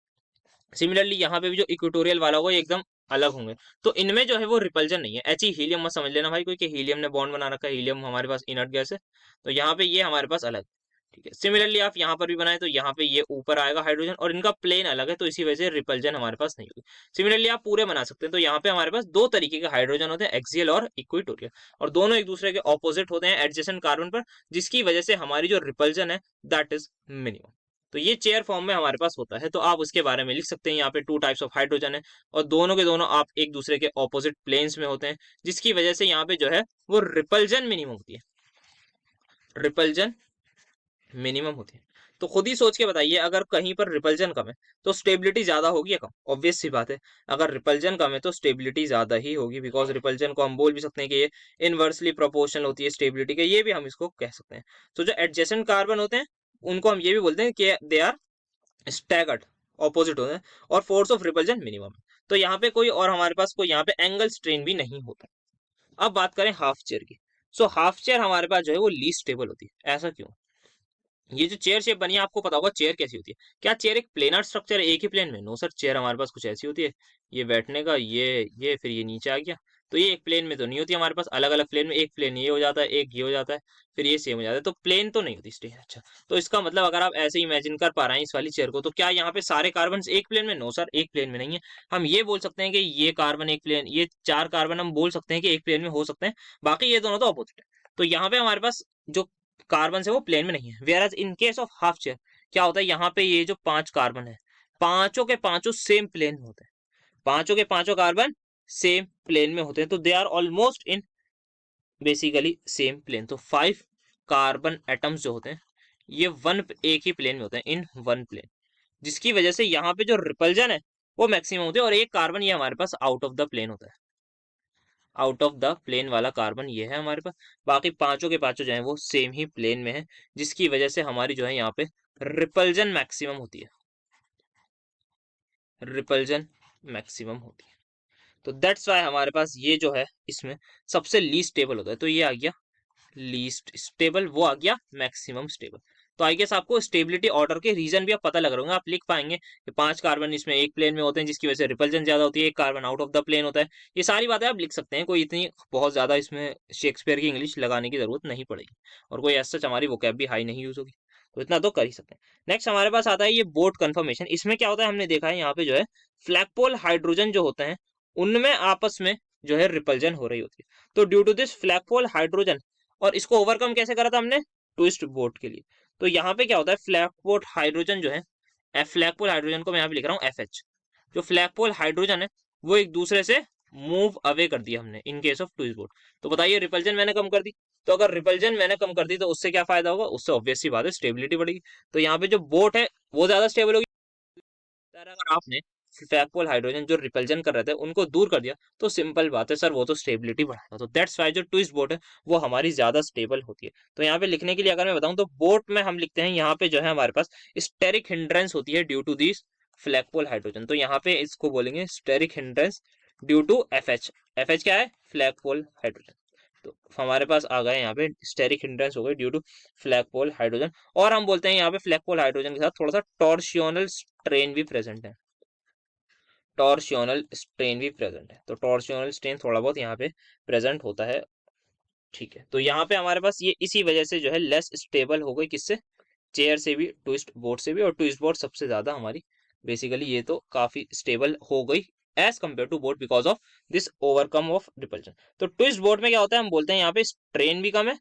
[SPEAKER 1] सिमिलरली यहाँ पे भी जो इक्वेटोरियल वाला होगा ये एकदम अलग होंगे। तो इनमें जो है वो रिपल्जन नहीं है। ऐसी हीलियम मत समझ लेना भाई, क्योंकि हीलियम ने बॉन्ड बना रखा है, हीलियम हमारे पास इनर्ट गैस है। तो यहाँ पे ये हमारे पास अलग, ठीक है। सिमिलरली आप यहाँ पर भी बनाए तो यहाँ पे ये ऊपर आएगा हाइड्रोजन, और इनका प्लेन अलग है, तो इसी वजह से रिपल्जन हमारे पास नहीं होगी। सिमिलरली आप पूरे बना सकते हैं। तो यहाँ पे हमारे पास दो तरीके के हाइड्रोजन होते हैं, एक्सियल और इक्वेटोरियल, और दोनों एक दूसरे के ऑपोजिट होते हैं एडजेसेंट कार्बन पर, जिसकी वजह से हमारी जो रिपल्जन है दैट इज मिनिमम। तो ये चेयर फॉर्म में हमारे पास होता है। तो आप उसके बारे में लिख सकते हैं, यहाँ पे टू टाइप्स ऑफ हाइड्रोजन है और दोनों के दोनों आप एक दूसरे के ऑपोजिट प्लेन्स में होते हैं, जिसकी वजह से यहाँ पे जो है वो रिपल्जन मिनिमम होती है, रिपल्जन मिनिमम होती है। तो खुद ही सोच के बताइए, अगर कहीं पर रिपल्जन कम है तो स्टेबिलिटी ज्यादा होगी या कम? ऑब्वियस सी बात है, अगर रिपल्जन कम है तो स्टेबिलिटी ज्यादा ही होगी, बिकॉज रिपल्जन को हम बोल भी सकते हैं कि ये इनवर्सली प्रोपोर्शनल होती है स्टेबिलिटी के, ये भी हम इसको कह सकते हैं। तो जो एडजेसेंट कार्बन होते हैं उनको हम ये भी बोलते हैं कि दे आर स्टैगर्ड, ऑपोजिट होते हैं, और फोर्स ऑफ रिपल्जन मिनिमम। तो यहाँ पे कोई और हमारे पास कोई यहाँ पे एंगल स्ट्रेन भी नहीं होता। अब बात करें हाफ चेयर की। सो हाफ चेयर हमारे पास जो है वो लीस्ट स्टेबल होती है। ऐसा क्यों? ये जो चेयर शेप बनी है, आपको पता होगा चेयर कैसी होती है। क्या चेयर एक प्लेनर स्ट्रक्चर है एक ही प्लेन में? नो सर, चेयर हमारे पास कुछ ऐसी होती है, ये बैठने का, ये फिर ये नीचे आ गया। तो ये एक प्लेन में तो नहीं होती हमारे पास, अलग अलग प्लेन में, एक प्लेन ये हो जाता है, एक ये हो जाता है, फिर ये सेम हो जाता है, तो प्लेन तो नहीं होती स्टेज। अच्छा, तो इसका मतलब अगर आप ऐसे इमेजिन कर पा रहे हैं इस वाली चेयर को, तो क्या यहाँ पे सारे कार्बन एक प्लेन में? नो सर, एक प्लेन में नहीं है। हम ये बोल सकते हैं कि ये कार्बन एक प्लेन, ये चार कार्बन हम बोल सकते हैं कि एक प्लेन में हो सकते हैं, बाकी ये दोनों तो अपोजिट है। तो यहाँ पे हमारे पास जो कार्बन है वो प्लेन में नहीं है। Whereas in case of half chair क्या होता है, यहाँ पे ये जो पांच कार्बन है, पांचों के पांचों सेम प्लेन में होते हैं, पांचों के पांचों कार्बन सेम प्लेन में होते हैं, तो they are almost in basically same plane. तो 5 कार्बन एटम्स जो होते हैं ये एक ही प्लेन में होते हैं, इन वन प्लेन, जिसकी वजह से यहाँ पे जो रिपल्जन है वो मैक्सिमम होती है, और एक कार्बन ये हमारे पास आउट ऑफ द प्लेन होता है। आउट ऑफ द प्लेन वाला कार्बन ये है हमारे पास, बाकी पांचों के पांचों जो है वो सेम ही प्लेन में है, जिसकी वजह से हमारी जो है यहाँ पे रिपल्जन मैक्सिमम होती है, रिपल्जन मैक्सिमम होती है। तो दैट्स वाई हमारे पास ये जो है इसमें सबसे लीस्ट स्टेबल होता है। तो ये आ गया लीस्ट स्टेबल, वो आ गया मैक्सिमम स्टेबल। तो आई गेस आपको स्टेबिलिटी ऑर्डर के रीजन भी अब पता लग रहे होंगे, आप लिख पाएंगे कि पांच कार्बन इसमें एक प्लेन में होते हैं, जिसकी वजह से रिपल्जन ज्यादा होती है, एक carbon out of the plane होता है। ये सारी बातें आप लिख सकते हैं, कोई इतनी बहुत ज्यादा इसमें शेक्सपियर की इंग्लिश लगाने की जरूरत नहीं पड़ेगी, और कोई ऐसा हमारी वोकैब भी हाई नहीं यूज होगी, तो इतना तो कर ही सकते हैं। नेक्स्ट हमारे पास आता है ये बोट कन्फर्मेशन। इसमें क्या होता है, हमने देखा है यहाँ पे जो है फ्लैगपोल हाइड्रोजन जो होते हैं उनमें आपस में जो है रिपल्जन हो रही होती है। तो due to this flagpole hydrogen, और इसको ओवरकम कैसे करा था हमने? ट्विस्ट बोट के लिए। तो यहाँ पे क्या होता है, फ्लैग पोल हाइड्रोजन जो है, फ्लैग पोल हाइड्रोजन को मैं यहाँ पे लिख रहा हूँ FH। जो फ्लैग पोल हाइड्रोजन है वो एक दूसरे से मूव अवे कर दिया हमने इन केस ऑफ ट्विस्ट बोट। तो बताइए रिपल्जन मैंने कम कर दी, तो अगर रिपल्जन मैंने कम कर दी तो उससे क्या फायदा होगा? उससे ऑब्वियस सी बात है स्टेबिलिटी बढ़ेगी। तो यहाँ पे जो बोट है वो ज्यादा स्टेबल होगी। सर अगर आपने फ्लैगपोल हाइड्रोजन जो रिपल्जन कर रहे थे उनको दूर कर दिया तो सिंपल बात है सर, वो तो स्टेबिलिटी बढ़ाएगा। तो दैट्स वाई जो ट्विस्ट बोट है वो हमारी ज्यादा स्टेबल होती है। तो यहाँ पे लिखने के लिए अगर मैं बताऊं तो बोट में हम लिखते हैं यहाँ पे जो है हमारे पास स्टेरिक हिंड्रेंस होती है due to this flagpole hydrogen. तो यहाँ पे इसको बोलेंगे steric hindrance due to FH। FH क्या है? Flagpole hydrogen. तो हमारे पास आ गए यहाँ पे स्टेरिक हिंड्रेंस हो गई ड्यू टू फ्लैगपोल हाइड्रोजन। और हम बोलते हैं यहाँ पे फ्लैगपोल हाइड्रोजन के साथ थोड़ा सा टॉर्सियोनल स्ट्रेन भी प्रेजेंट है, टॉर्सियोनल स्ट्रेन भी प्रेजेंट है। तो टॉर्सियोनल स्ट्रेन थोड़ा बहुत यहाँ पे प्रेजेंट होता है, ठीक है। तो यहाँ पे हमारे पास ये इसी वजह से जो है लेस स्टेबल हो गई, किससे? चेयर से भी, ट्विस्ट बोर्ड से भी, और ट्विस्ट बोर्ड सबसे ज्यादा हमारी बेसिकली ये तो काफी स्टेबल हो गई as compare to boat because of this overcome of repulsion. तो ट्विस्ट बोट में क्या होता है, हम बोलते हैं यहाँ पे स्ट्रेन भी कम है,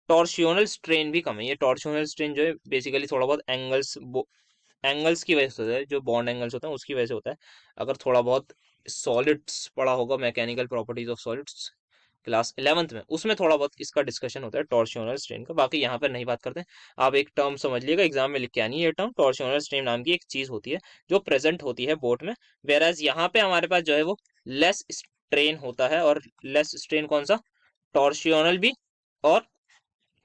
[SPEAKER 1] टॉर्सियोनल स्ट्रेन भी कम है। ये टॉर्सियोनल स्ट्रेन जो है बेसिकली थोड़ा बहुत एंगल्स की वजह से होता है, जो बॉन्ड एंगल्स होते हैं उसकी वजह से होता है। अगर थोड़ा बहुत सॉलिड्स पढ़ा होगा, mechanical properties of solids class 11th में, उसमें थोड़ा बहुत इसका डिस्कशन होता है टॉर्सियोनल स्ट्रेन का, बाकी यहाँ पर नहीं बात करते हैं। आप एक टर्म समझ लिएगा, एग्जाम में लिख के आनी है ये टर्म, टॉर्सियोनल स्ट्रेन नाम की एक चीज होती है जो प्रेजेंट होती है बोट में। वेराज यहाँ पे हमारे पास जो है वो लेस स्ट्रेन होता है, और लेस स्ट्रेन कौन सा, टॉर्सियोनल भी और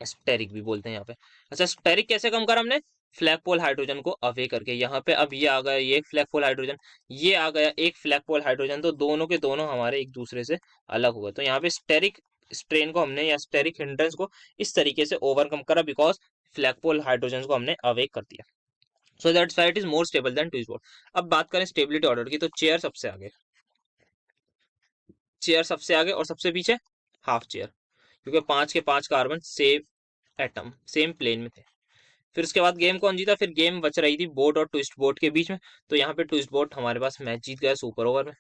[SPEAKER 1] स्टेरिक भी बोलते हैं यहाँ पे। अच्छा, स्टेरिक कैसे कम करा हमने, फ्लैग पोल हाइड्रोजन को अवे करके। यहाँ पे अब ये आ गया, ये एक फ्लैग पोल हाइड्रोजन, ये आ गया एक फ्लैग पोल हाइड्रोजन, तो दोनों के दोनों हमारे एक दूसरे से अलग हो गए। तो यहाँ पे स्टेरिक स्ट्रेन को हमने या स्टेरिक हिंड्रेंस को इस तरीके से ओवरकम करा बिकॉज फ्लैग पोल हाइड्रोजन को हमने अवे कर दिया। So that's why it is more stable then twist boat. अब बात करें स्टेबिलिटी ऑर्डर की, तो चेयर सबसे आगे, चेयर सबसे आगे और सबसे पीछे हाफ चेयर, क्योंकि 5 के 5 carbon same atom same plane में थे। फिर उसके बाद गेम कौन जीता, फिर गेम बच रही थी बोट और ट्विस्ट बोट के बीच में। तो यहाँ पे ट्विस्ट बोट हमारे पास मैच जीत गया सुपर ओवर में,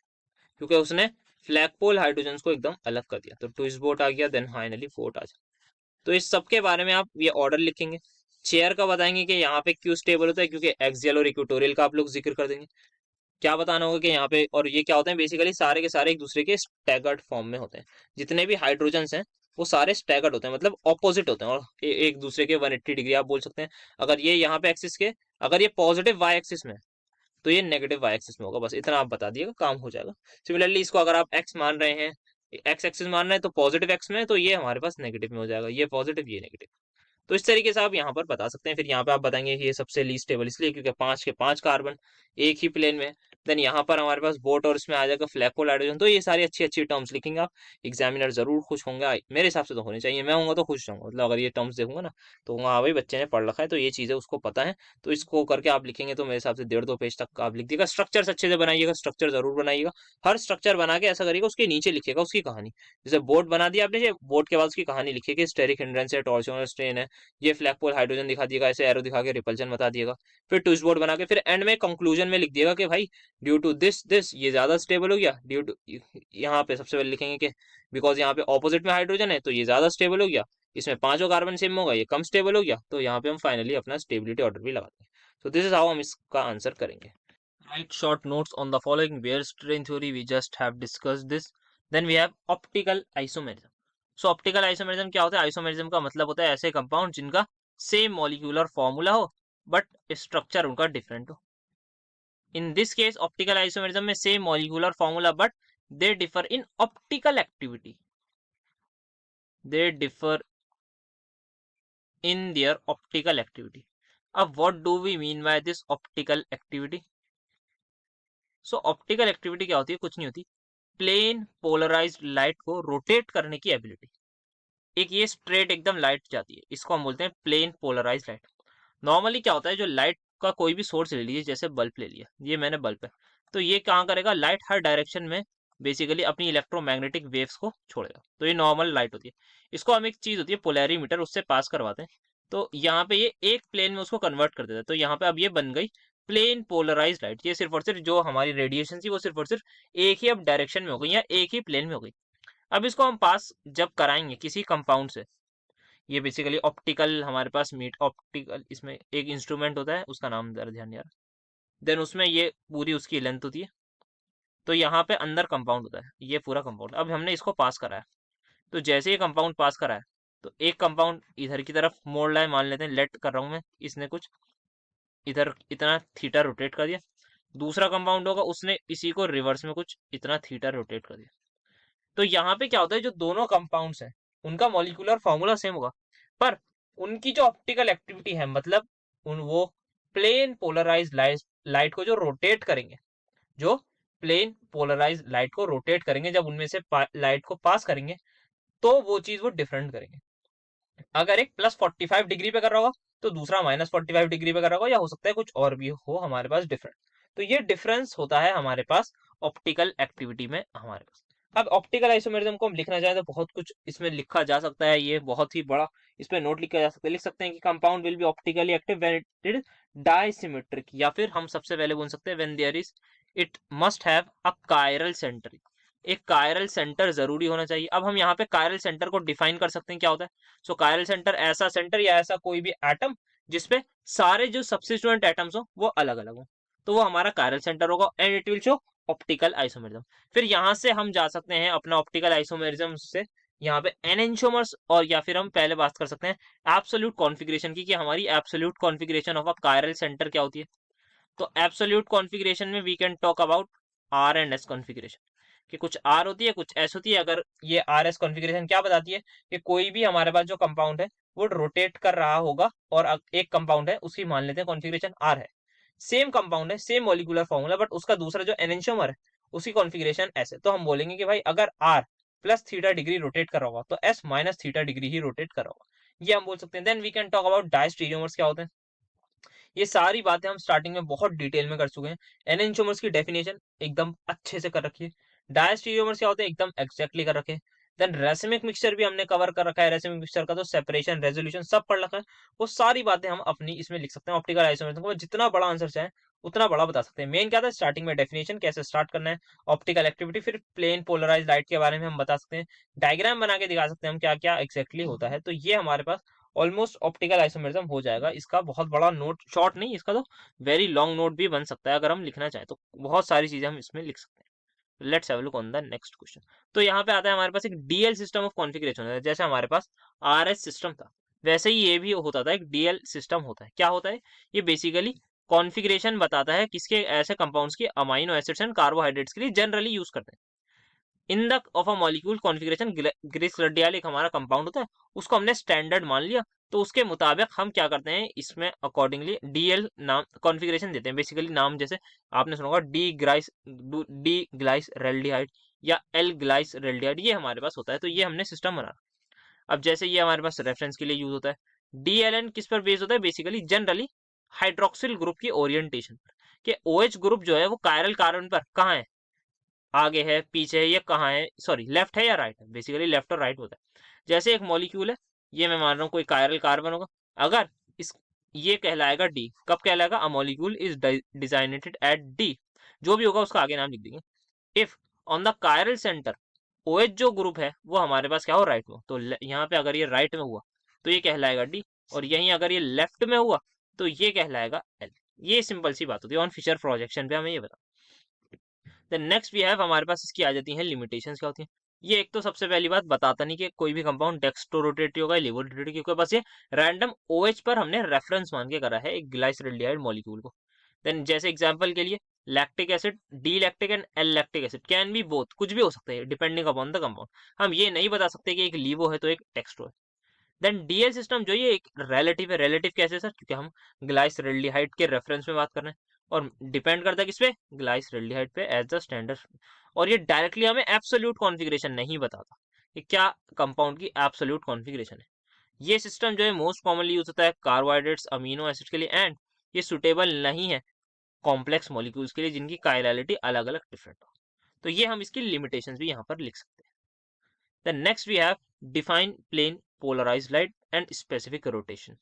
[SPEAKER 1] क्योंकि उसने फ्लैगपोल हाइड्रोजन को एकदम अलग कर दिया। तो ट्विस्ट बोट आ गया, देन फाइनली बोट आ जाए। तो इस सब के बारे में आप ये ऑर्डर लिखेंगे। चेयर का बताएंगे कि यहाँ पे क्यों स्टेबल होता है, क्योंकि एक्सियल और इक्वेटोरियल का आप लोग जिक्र कर देंगे। क्या बताना होगा कि यहाँ पे, और ये क्या होते हैं बेसिकली, सारे के सारे एक दूसरे के स्टैगर्ड फॉर्म में होते हैं। जितने भी हाइड्रोजन्स हैं वो सारे स्टैगर्ड होते हैं, मतलब ऑपोजिट होते हैं, और एक दूसरे के 180 डिग्री आप बोल सकते हैं। अगर ये यहाँ पे एक्सिस के, अगर ये पॉजिटिव वाई एक्सिस में है, तो ये नेगेटिव वाई एक्सिस में होगा। बस इतना आप बता दिएगा, काम हो जाएगा। सिमिलरली इसको अगर आप एक्स मान रहे हैं, एक्स एक्सिस मान रहे हैं, तो पॉजिटिव एक्स में है, तो ये हमारे पास नेगेटिव में हो जाएगा, ये पॉजिटिव ये नेगेटिव। तो इस तरीके से आप यहाँ पर बता सकते हैं। फिर यहाँ पे आप बताएंगे कि ये सबसे लीस्ट स्टेबल इसलिए क्योंकि 5 के 5 कार्बन एक ही प्लेन में। देन यहाँ पर हमारे पास बोट और इसमें आ जाएगा फ्लैगपोल हाइड्रोजन। तो ये सारी अच्छी अच्छी टर्म्स लिखेंगे आप, एग्जामिनर जरूर खुश होंगे, मेरे हिसाब से तो होने चाहिए। मैं होऊंगा तो खुश होऊंगा, मतलब अगर ये टर्म्स देखूंगा ना तो हाँ भाई बच्चे ने पढ़ रखा है, तो ये चीजें उसको पता है। तो इसको करके आप लिखेंगे तो मेरे हिसाब से 1.5-2 पेज तक आप लिख दिएगा। स्ट्रक्चर अच्छे से बनाइएगा, स्ट्रक्चर जरूर बनाइएगा। हर स्ट्रक्चर बना के ऐसा करिएगा उसके नीचे लिखिएगा उसकी कहानी। जैसे बोट बना दिया आपने, बोट के बाद उसकी कहानी लिखिएगा, स्टेरिक हिंड्रेंस है, टॉर्सियोनल स्ट्रेन है, ये फ्लैगपोल हाइड्रोजन दिखा दिएगा, ऐसे एरो दिखा के रिपल्शन बता दिएगा। फिर ट्विस्ट बोर्ड बना के फिर एंड में कंक्लूजन में लिख दिएगा कि भाई ड्यू टू दिस दिस ये ज्यादा स्टेबल हो गया, ड्यू टू, यहाँ पे सबसे पहले लिखेंगे कि बिकॉज यहाँ पे ऑपोजिट में हाइड्रोजन है तो ये ज्यादा स्टेबल हो गया, इसमें 5 कार्बन सेम होगा ये कम स्टेबल हो गया। तो यहाँ पे हम फाइनली अपना स्टेबिलिटी ऑर्डर भी लगाते हैं। तो दिस इज हाउ हम इसका आंसर करेंगे। Write short notes on the following. Where strain theory we just have discussed this. Then we have optical isomerism. So optical isomerism क्या होता है, आइसोमेरिज्म का मतलब होता है ऐसे कंपाउंड जिनका सेम मॉलिक्यूलर फॉर्मूला हो बट स्ट्रक्चर उनका डिफरेंट हो। In this case optical isomerism में same molecular formula but they differ in optical activity, they differ in their optical activity. अब what do we mean by this optical activity? So optical activity क्या होती है, कुछ नहीं होती, plane polarised light को rotate करने की एबिलिटी। एक ये स्ट्रेट एकदम लाइट जाती है, इसको हम बोलते हैं प्लेन पोलराइज्ड लाइट। नॉर्मली क्या होता है, जो लाइट का कोई भी सोर्स ले लीजिए, जैसे बल्ब ले लिया, ये मैंने बल्ब है, तो ये कहाँ करेगा, लाइट हर डायरेक्शन में बेसिकली अपनी इलेक्ट्रोमैग्नेटिक वेव्स को छोड़ेगा। तो ये नॉर्मल लाइट होती है। इसको हम एक चीज होती है पोलैरीमीटर, उससे पास करवाते हैं। तो यहाँ पे ये एक प्लेन में उसको कन्वर्ट कर देता है। तो यहाँ पे अब ये बन गई प्लेन पोलराइज लाइट। ये सिर्फ और सिर्फ जो हमारी रेडिएशन थी वो सिर्फ और सिर्फ एक ही अब डायरेक्शन में हो गई या एक ही प्लेन में हो गई। अब इसको हम पास जब कराएंगे किसी कंपाउंड से, ये बेसिकली ऑप्टिकल हमारे पास मीट ऑप्टिकल, इसमें एक इंस्ट्रूमेंट होता है उसका नाम जरा ध्यान यार, देन उसमें ये पूरी उसकी लेंथ होती है। तो यहाँ पे अंदर कंपाउंड होता है, ये पूरा कंपाउंड। अब हमने इसको पास कराया, तो जैसे ये कंपाउंड पास कराया तो एक कंपाउंड इधर की तरफ मोड़ रहा है, मान लेते हैं लेट कर रहा हूँ मैं, इसने कुछ इधर इतना थीटा रोटेट कर दिया। दूसरा कंपाउंड होगा उसने इसी को रिवर्स में कुछ इतना थीटा रोटेट कर दिया। तो यहाँ पे क्या होता है, जो दोनों कंपाउंड्स हैं उनका मॉलिक्यूलर फॉर्मूला सेम होगा, पर उनकी जो ऑप्टिकल एक्टिविटी है, मतलब उन वो प्लेन पोलराइज लाइट को जो रोटेट करेंगे, जो प्लेन पोलराइज लाइट को रोटेट करेंगे, जब उनमें से लाइट को पास करेंगे तो वो चीज वो डिफरेंट करेंगे। अगर एक +45 डिग्री पे कर रहा होगा तो दूसरा -45 डिग्री पे कर रहा होगा, या हो सकता है कुछ और भी हो हमारे पास डिफरेंट। तो ये डिफरेंस होता है हमारे पास ऑप्टिकल एक्टिविटी में हमारे पास। अब ऑप्टिकल आइसोमेरिज्म को हम लिखना चाहें तो बहुत कुछ इसमें लिखा जा सकता है, ये बहुत ही बड़ा इस पे नोट लिखा जा सकता है। लिख सकते हैं कि compound will be optically active when it is dissymmetric, या फिर हम सबसे पहले बोल सकते हैं when there is it must have a chiral centre, एक कायरल सेंटर जरूरी होना चाहिए। अब हम यहाँ पे कायरल सेंटर को डिफाइन कर सकते हैं क्या होता है। सो कायरल सेंटर ऐसा सेंटर या ऐसा कोई भी एटम जिसपे सारे जो सब्स्टिट्यूएंट एटम्स हो वो अलग अलग हो, तो वो हमारा कायरल सेंटर होगा and it will show optical isomerism. फिर यहाँ से हम जा सकते हैं अपना ऑप्टिकल आइसोमेरिज्म से यहाँ पे एनेंटियोमर्स, और या फिर हम पहले बात कर सकते हैं एब्सोल्यूट कॉन्फ़िगरेशन की, कि हमारी absolute configuration of a chiral centre क्या होती है। तो एब्सोल्यूट कॉन्फ़िगरेशन में we can talk about R and S configuration, कि कुछ आर होती है कुछ एस होती है। अगर ये आर एस कॉन्फ़िगरेशन क्या बताती है कि कोई भी हमारे पास जो कंपाउंड है वो रोटेट कर रहा होगा, और एक कंपाउंड है उसकी मान लेते हैं कॉन्फ़िगरेशन आर है, सेम कंपाउंड है सेम मॉलिक्यूलर फॉर्मूला, बट उसका दूसरा जो एनेंशियोमर है उसकी कॉन्फ़िगरेशन ऐसे, तो हम बोलेंगे कि भाई अगर R plus theta degree rotate कर रहा होगा तो एस माइनस थीटा डिग्री ही रोटेट कर रहा होगा, ये हम बोल सकते हैं। Then we can talk about diastereomers क्या होते हैं। ये सारी बातें हम स्टार्टिंग में बहुत डिटेल में कर चुके हैं। एनेंटियोमर्स की डेफिनेशन एकदम अच्छे से कर रखी है। डायस्टीरियोमर्स क्या होते हैं एकदम एग्जैक्टली कर रखे हैं। देन रेसिमिक मिक्सचर भी हमने कवर कर रखा है। रेसिमिक मिक्सचर का तो सेपरेशन रेजोल्यूशन सब पढ़ रखा है। वो सारी बातें हम अपनी इसमें लिख सकते हैं। ऑप्टिकल आइसोमेरिज्म को जितना बड़ा आंसर चाहे उतना बड़ा बता सकते हैं। मेन क्या था स्टार्टिंग में डेफिनेशन कैसे स्टार्ट करना है, ऑप्टिकल एक्टिविटी, फिर प्लेन पोलराइज लाइट के बारे में हम बता सकते हैं, डायग्राम बना के दिखा सकते हैं हम क्या क्या एक्जैक्टली होता है। तो ये हमारे पास ऑलमोस्ट ऑप्टिकल आइसोमेरिज्म हो जाएगा। इसका बहुत बड़ा नोट, शॉर्ट नहीं, इसका तो वेरी लॉन्ग नोट भी बन सकता है अगर हम लिखना चाहें तो। बहुत सारी चीजें हम इसमें लिख सकते हैं। Let's have a look on the next question. तो यहाँ पे आता है हमारे पास एक डीएल सिस्टम ऑफ कॉन्फ़िगरेशन है। जैसे हमारे पास आरएस सिस्टम था वैसे ही ये भी होता था, एक डीएल सिस्टम होता है। क्या होता है ये, बेसिकली कॉन्फ़िगरेशन बताता है किसके ऐसे कंपाउंड्स की अमाइनो एसिड्स एंड कार्बोहाइड्रेट्स के लिए जनरली यूज करते हैं। In the of a molecule configuration, ग्रिस रडियल एक हमारा कंपाउंड होता है, उसको हमने स्टैंडर्ड मान लिया, तो उसके मुताबिक हम क्या करते हैं इसमें अकॉर्डिंगली डीएल नाम कॉन्फ़िगरेशन देते हैं। बेसिकली नाम जैसे आपने सुना होगा डी ग्लाइस रेल्डिहाइड या एल ग्लाइस रेल्डिहाइड, ये हमारे पास होता है। तो ये हमने सिस्टम बना। अब जैसे ये हमारे पास रेफरेंस के लिए यूज होता है। डीएलएन किस पर बेस होता है, बेसिकली जनरली हाइड्रोक्सिल ग्रुप की ओरिएंटेशन के। ओएच ग्रुप जो है वो कायरल कार्बन पर कहाँ है, आगे है पीछे है, ये कहाँ है, सॉरी लेफ्ट है या राइट है, बेसिकली लेफ्ट और राइट होता है। जैसे एक मॉलिक्यूल है, ये मैं मान रहा हूँ कोई कायरल कार्बन होगा, अगर इस ये कहलाएगा डी, कब कहलाएगा, a molecule is designated at D, जो भी होगा उसका आगे नाम लिख देंगे। If on the chiral centre OH जो ग्रुप है वो हमारे पास क्या हो, राइट में, तो यहाँ पे अगर ये राइट में हुआ तो ये कहलाएगा डी, और यहीं अगर ये लेफ्ट में हुआ तो ये कहलाएगा एल। ये सिंपल सी बात होती है। ऑन फिशर प्रोजेक्शन पे हमें ये बता। देन नेक्स्ट वी हैव, हमारे पास इसकी आ जाती हैं लिमिटेशंस क्या होती हैं। ये एक तो सबसे पहली बात बताता नहीं कि कोई भी कंपाउंड डेक्स्ट्रो रोटेटिव होगा लिवो रोटेटिव, क्योंकि बस ये रैंडम ओएच पर हमने रेफरेंस मान के करा है एक ग्लाइसरल्डिहाइड मॉलिक्यूल को। देन जैसे एग्जांपल के लिए lactic acid, D lactic and L lactic acid can be both, कुछ भी हो सकते हैं डिपेंडिंग अपॉन द कंपाउंड। हम ये नहीं बता सकते कि एक लीवो है तो एक डेक्स्ट्रो है। देन डीएल सिस्टम जो ये एक रिलेटिव है। रिलेटिव कैसे सर, क्योंकि हम ग्लाइसरल्डिहाइड के रेफरेंस में बात कर रहे हैं, और डिपेंड करता है किस पे, ग्लाइसरल्डिहाइड पे एज द स्टैंडर्ड। और ये डायरेक्टली हमें एब्सोल्यूट कॉन्फ़िगरेशन नहीं बताता कि क्या कंपाउंड की एब्सोल्यूट कॉन्फ़िगरेशन है। ये सिस्टम जो है मोस्ट कॉमनली यूज होता है कार्बोहाइड्रेट्स अमीनो एसिड के लिए, एंड ये सुटेबल नहीं है कॉम्प्लेक्स मॉलिक्यूल्स के लिए जिनकी कायरलिटी अलग अलग डिफरेंट हो। तो ये हम इसकी लिमिटेशंस भी यहाँ पर लिख सकते हैं। Then next we have define plane polarized light and specific rotation.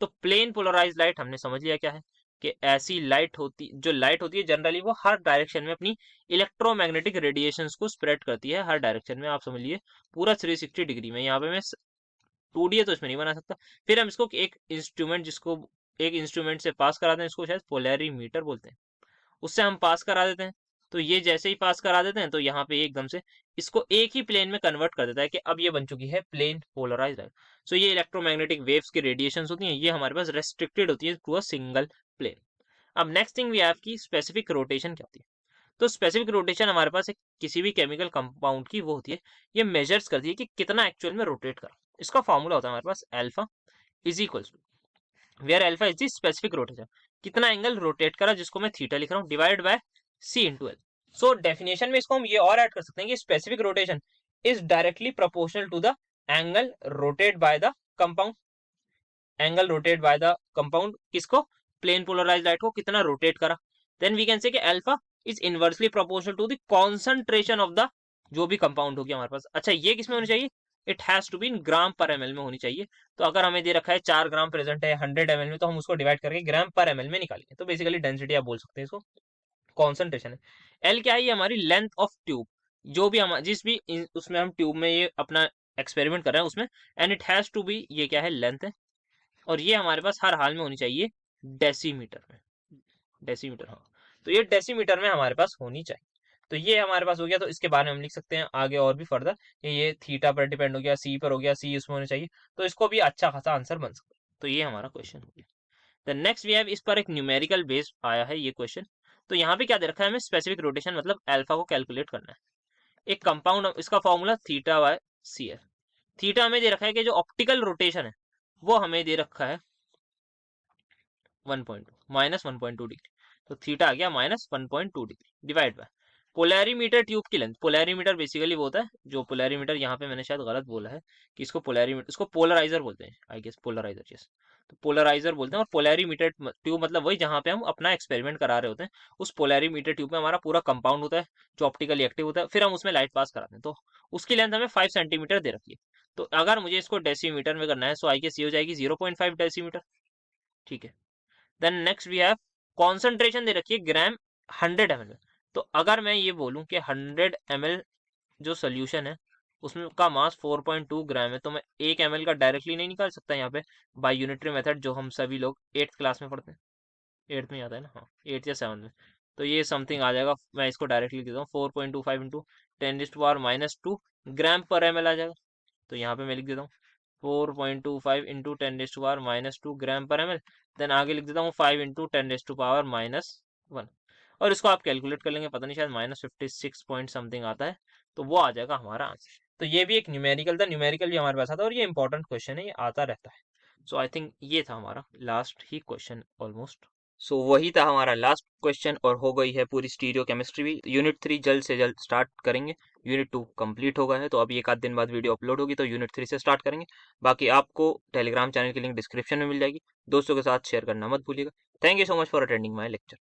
[SPEAKER 1] तो प्लेन पोलराइज लाइट हमने समझ लिया क्या है, कि ऐसी लाइट होती, जो लाइट होती है जनरली वो हर डायरेक्शन में अपनी इलेक्ट्रोमैग्नेटिक रेडिएशंस को स्प्रेड करती है हर डायरेक्शन में। आप समझ लिए पूरा 360 डिग्री में। यहाँ पे मैं 2D है तो इसमें नहीं बना सकता। फिर हम इसको एक इंस्ट्रूमेंट, जिसको एक इंस्ट्रूमेंट से पास कराते हैं, इसको शायद पोलैरीमीटर बोलते हैं, उससे हम पास करा देते हैं। तो ये जैसे ही पास करा देते हैं तो यहाँ पे एकदम से इसको एक ही प्लेन में कन्वर्ट कर देता है, कि अब ये बन चुकी है प्लेन पोलराइज्ड लाइट। सो ये इलेक्ट्रोमैग्नेटिक वेव्स की रेडिएशंस होती हैं, ये हमारे पास रेस्ट्रिक्टेड होती है टू अ सिंगल प्लेन। अब नेक्स्ट थिंग वी हैव की स्पेसिफिक रोटेशन क्या होती है। तो स्पेसिफिक रोटेशन हमारे पास एक किसी भी केमिकल कंपाउंड की वो होती है, ये मेजर्स करती है कि कितना एक्चुअल में रोटेट कर। इसका फॉर्मूला होता है हमारे पास alpha is equals to, where alpha is the specific rotation, कितना एंगल रोटेट करा, जिसको मैं थीटा लिख रहा हूँ, divide by C into L. So definition में इसको हम ये और ऐड कर सकते हैं कि specific rotation is directly proportional to the angle rotate by the compound. Angle rotate by the compound किसको, प्लेन पोलराइज्ड लाइट को कितना रोटेट करा। देन वी कैन से कि alpha is inversely proportional to the concentration of the जो भी compound होगी हमारे पास। अच्छा ये किस में होनी चाहिए, it has to be in gram per mL में होनी चाहिए। तो अगर हमें दे रखा है 4 ग्राम प्रेजेंट है 100 ml में, तो हम उसको डिवाइड करके ग्राम पर एमएल में निकालेंगे। तो बेसिकली डेंसिटी आप बोल सकते हैं इसको, कॉन्सेंट्रेशन है। एल क्या है, ये हमारी लेंथ ऑफ ट्यूब, जो भी हम जिस भी उसमें हम ट्यूब में ये अपना एक्सपेरिमेंट कर रहे हैं उसमें, and it has to be, ये क्या है, लेंथ है, और ये हमारे पास हर हाल में होनी चाहिए डेसीमीटर में, डेसीमीटर, हाँ। तो ये डेसीमीटर में हमारे पास होनी चाहिए। तो ये हमारे पास हो गया। तो इसके बारे में हम लिख सकते हैं आगे और भी फर्दर कि ये थीटा पर डिपेंड हो गया, सी पर हो गया, सी उसमें होना चाहिए। तो इसको भी अच्छा खासा आंसर बन सकता है। तो ये हमारा क्वेश्चन हो गया। द नेक्स्ट वी हैव, इस पर एक न्यूमेरिकल बेस आया है ये क्वेश्चन। तो यहाँ पे क्या दे रखा है, हमें स्पेसिफिक रोटेशन मतलब अल्फा को कैलकुलेट करना है। एक कंपाउंड, इसका फॉर्मूला थीटा बाय सी है। थीटा हमें दे रखा है कि जो ऑप्टिकल रोटेशन है वो हमें दे रखा है 1.2 माइनस 1.2 डिग्री। तो थीटा आ गया minus 1.2 degree divide by polarimeter tube की लेंथ। पोलैरीमीटर बेसिकली वो होता है, जो पोलैरीमीटर, यहाँ पे मैंने शायद गलत बोला है कि इसको पोलैरीमीटर, इसको पोलराइजर बोलते हैं, आई गेस पोलराइजर, यस। तो पोलराइजर बोलते हैं। और पोलैरीमीटर ट्यूब मतलब वही जहाँ पे हम अपना एक्सपेरिमेंट करा रहे होते हैं। उस पोलैरीमीटर ट्यूब में हमारा पूरा कंपाउंड होता है जो ऑप्टिकली एक्टिव होता है, फिर हम उसमें लाइट पास कराते हैं। तो उसकी लेंथ हमें 5 सेंटीमीटर दे रखी है। तो अगर मुझे इसको डेसीमीटर में करना है, सो आई गेस ये हो जाएगी 0.5 डेसीमीटर, ठीक है। Then next we have concentration दे रखी है ग्राम 100 ml में। तो अगर मैं ये बोलूं कि 100 ml जो सोल्यूशन है उसमें का मास 4.2 ग्राम है, तो मैं 1 ml का डायरेक्टली नहीं निकाल सकता यहाँ पे बाय यूनिटरी मेथड, जो हम सभी लोग 8th क्लास में पढ़ते हैं। 8th में आता है ना, हाँ 8th या 7th में। तो ये समथिंग आ जाएगा, मैं इसको डायरेक्टली लिख देता हूँ 4.25 इंटू 10⁻⁻2 ग्राम पर ml आ जाएगा। तो यहाँ पे मैं लिख देता हूँ 4.25 इंटू 10⁻⁻2 ग्राम पर ml। देन आगे लिख देता हूँ 5 इंटू 10⁻⁻1, और इसको आप कैलकुलेट कर लेंगे, पता नहीं शायद -56 पॉइंट समथिंग आता है। तो वो आ जाएगा हमारा आंसर। तो ये भी एक न्यूमेरिकल था, न्यूमेरिकल भी हमारे पास आता है, और ये इंपॉर्टेंट क्वेश्चन है, ये आता रहता है। सो आई थिंक ये था हमारा लास्ट ही क्वेश्चन ऑलमोस्ट। सो वही था हमारा लास्ट क्वेश्चन, और हो गई है पूरी स्टीरियो केमिस्ट्री भी। यूनिट 3 जल्द से जल्द स्टार्ट करेंगे। यूनिट 2 कंप्लीट हो गया है, तो अभी एक आध दिन बाद वीडियो अपलोड होगी, तो यूनिट 3 से स्टार्ट करेंगे। बाकी आपको टेलीग्राम चैनल की लिंक डिस्क्रिप्शन में मिल जाएगी। दोस्तों के साथ शेयर करना मत भूलिएगा। Thank you so much for attending my lecture.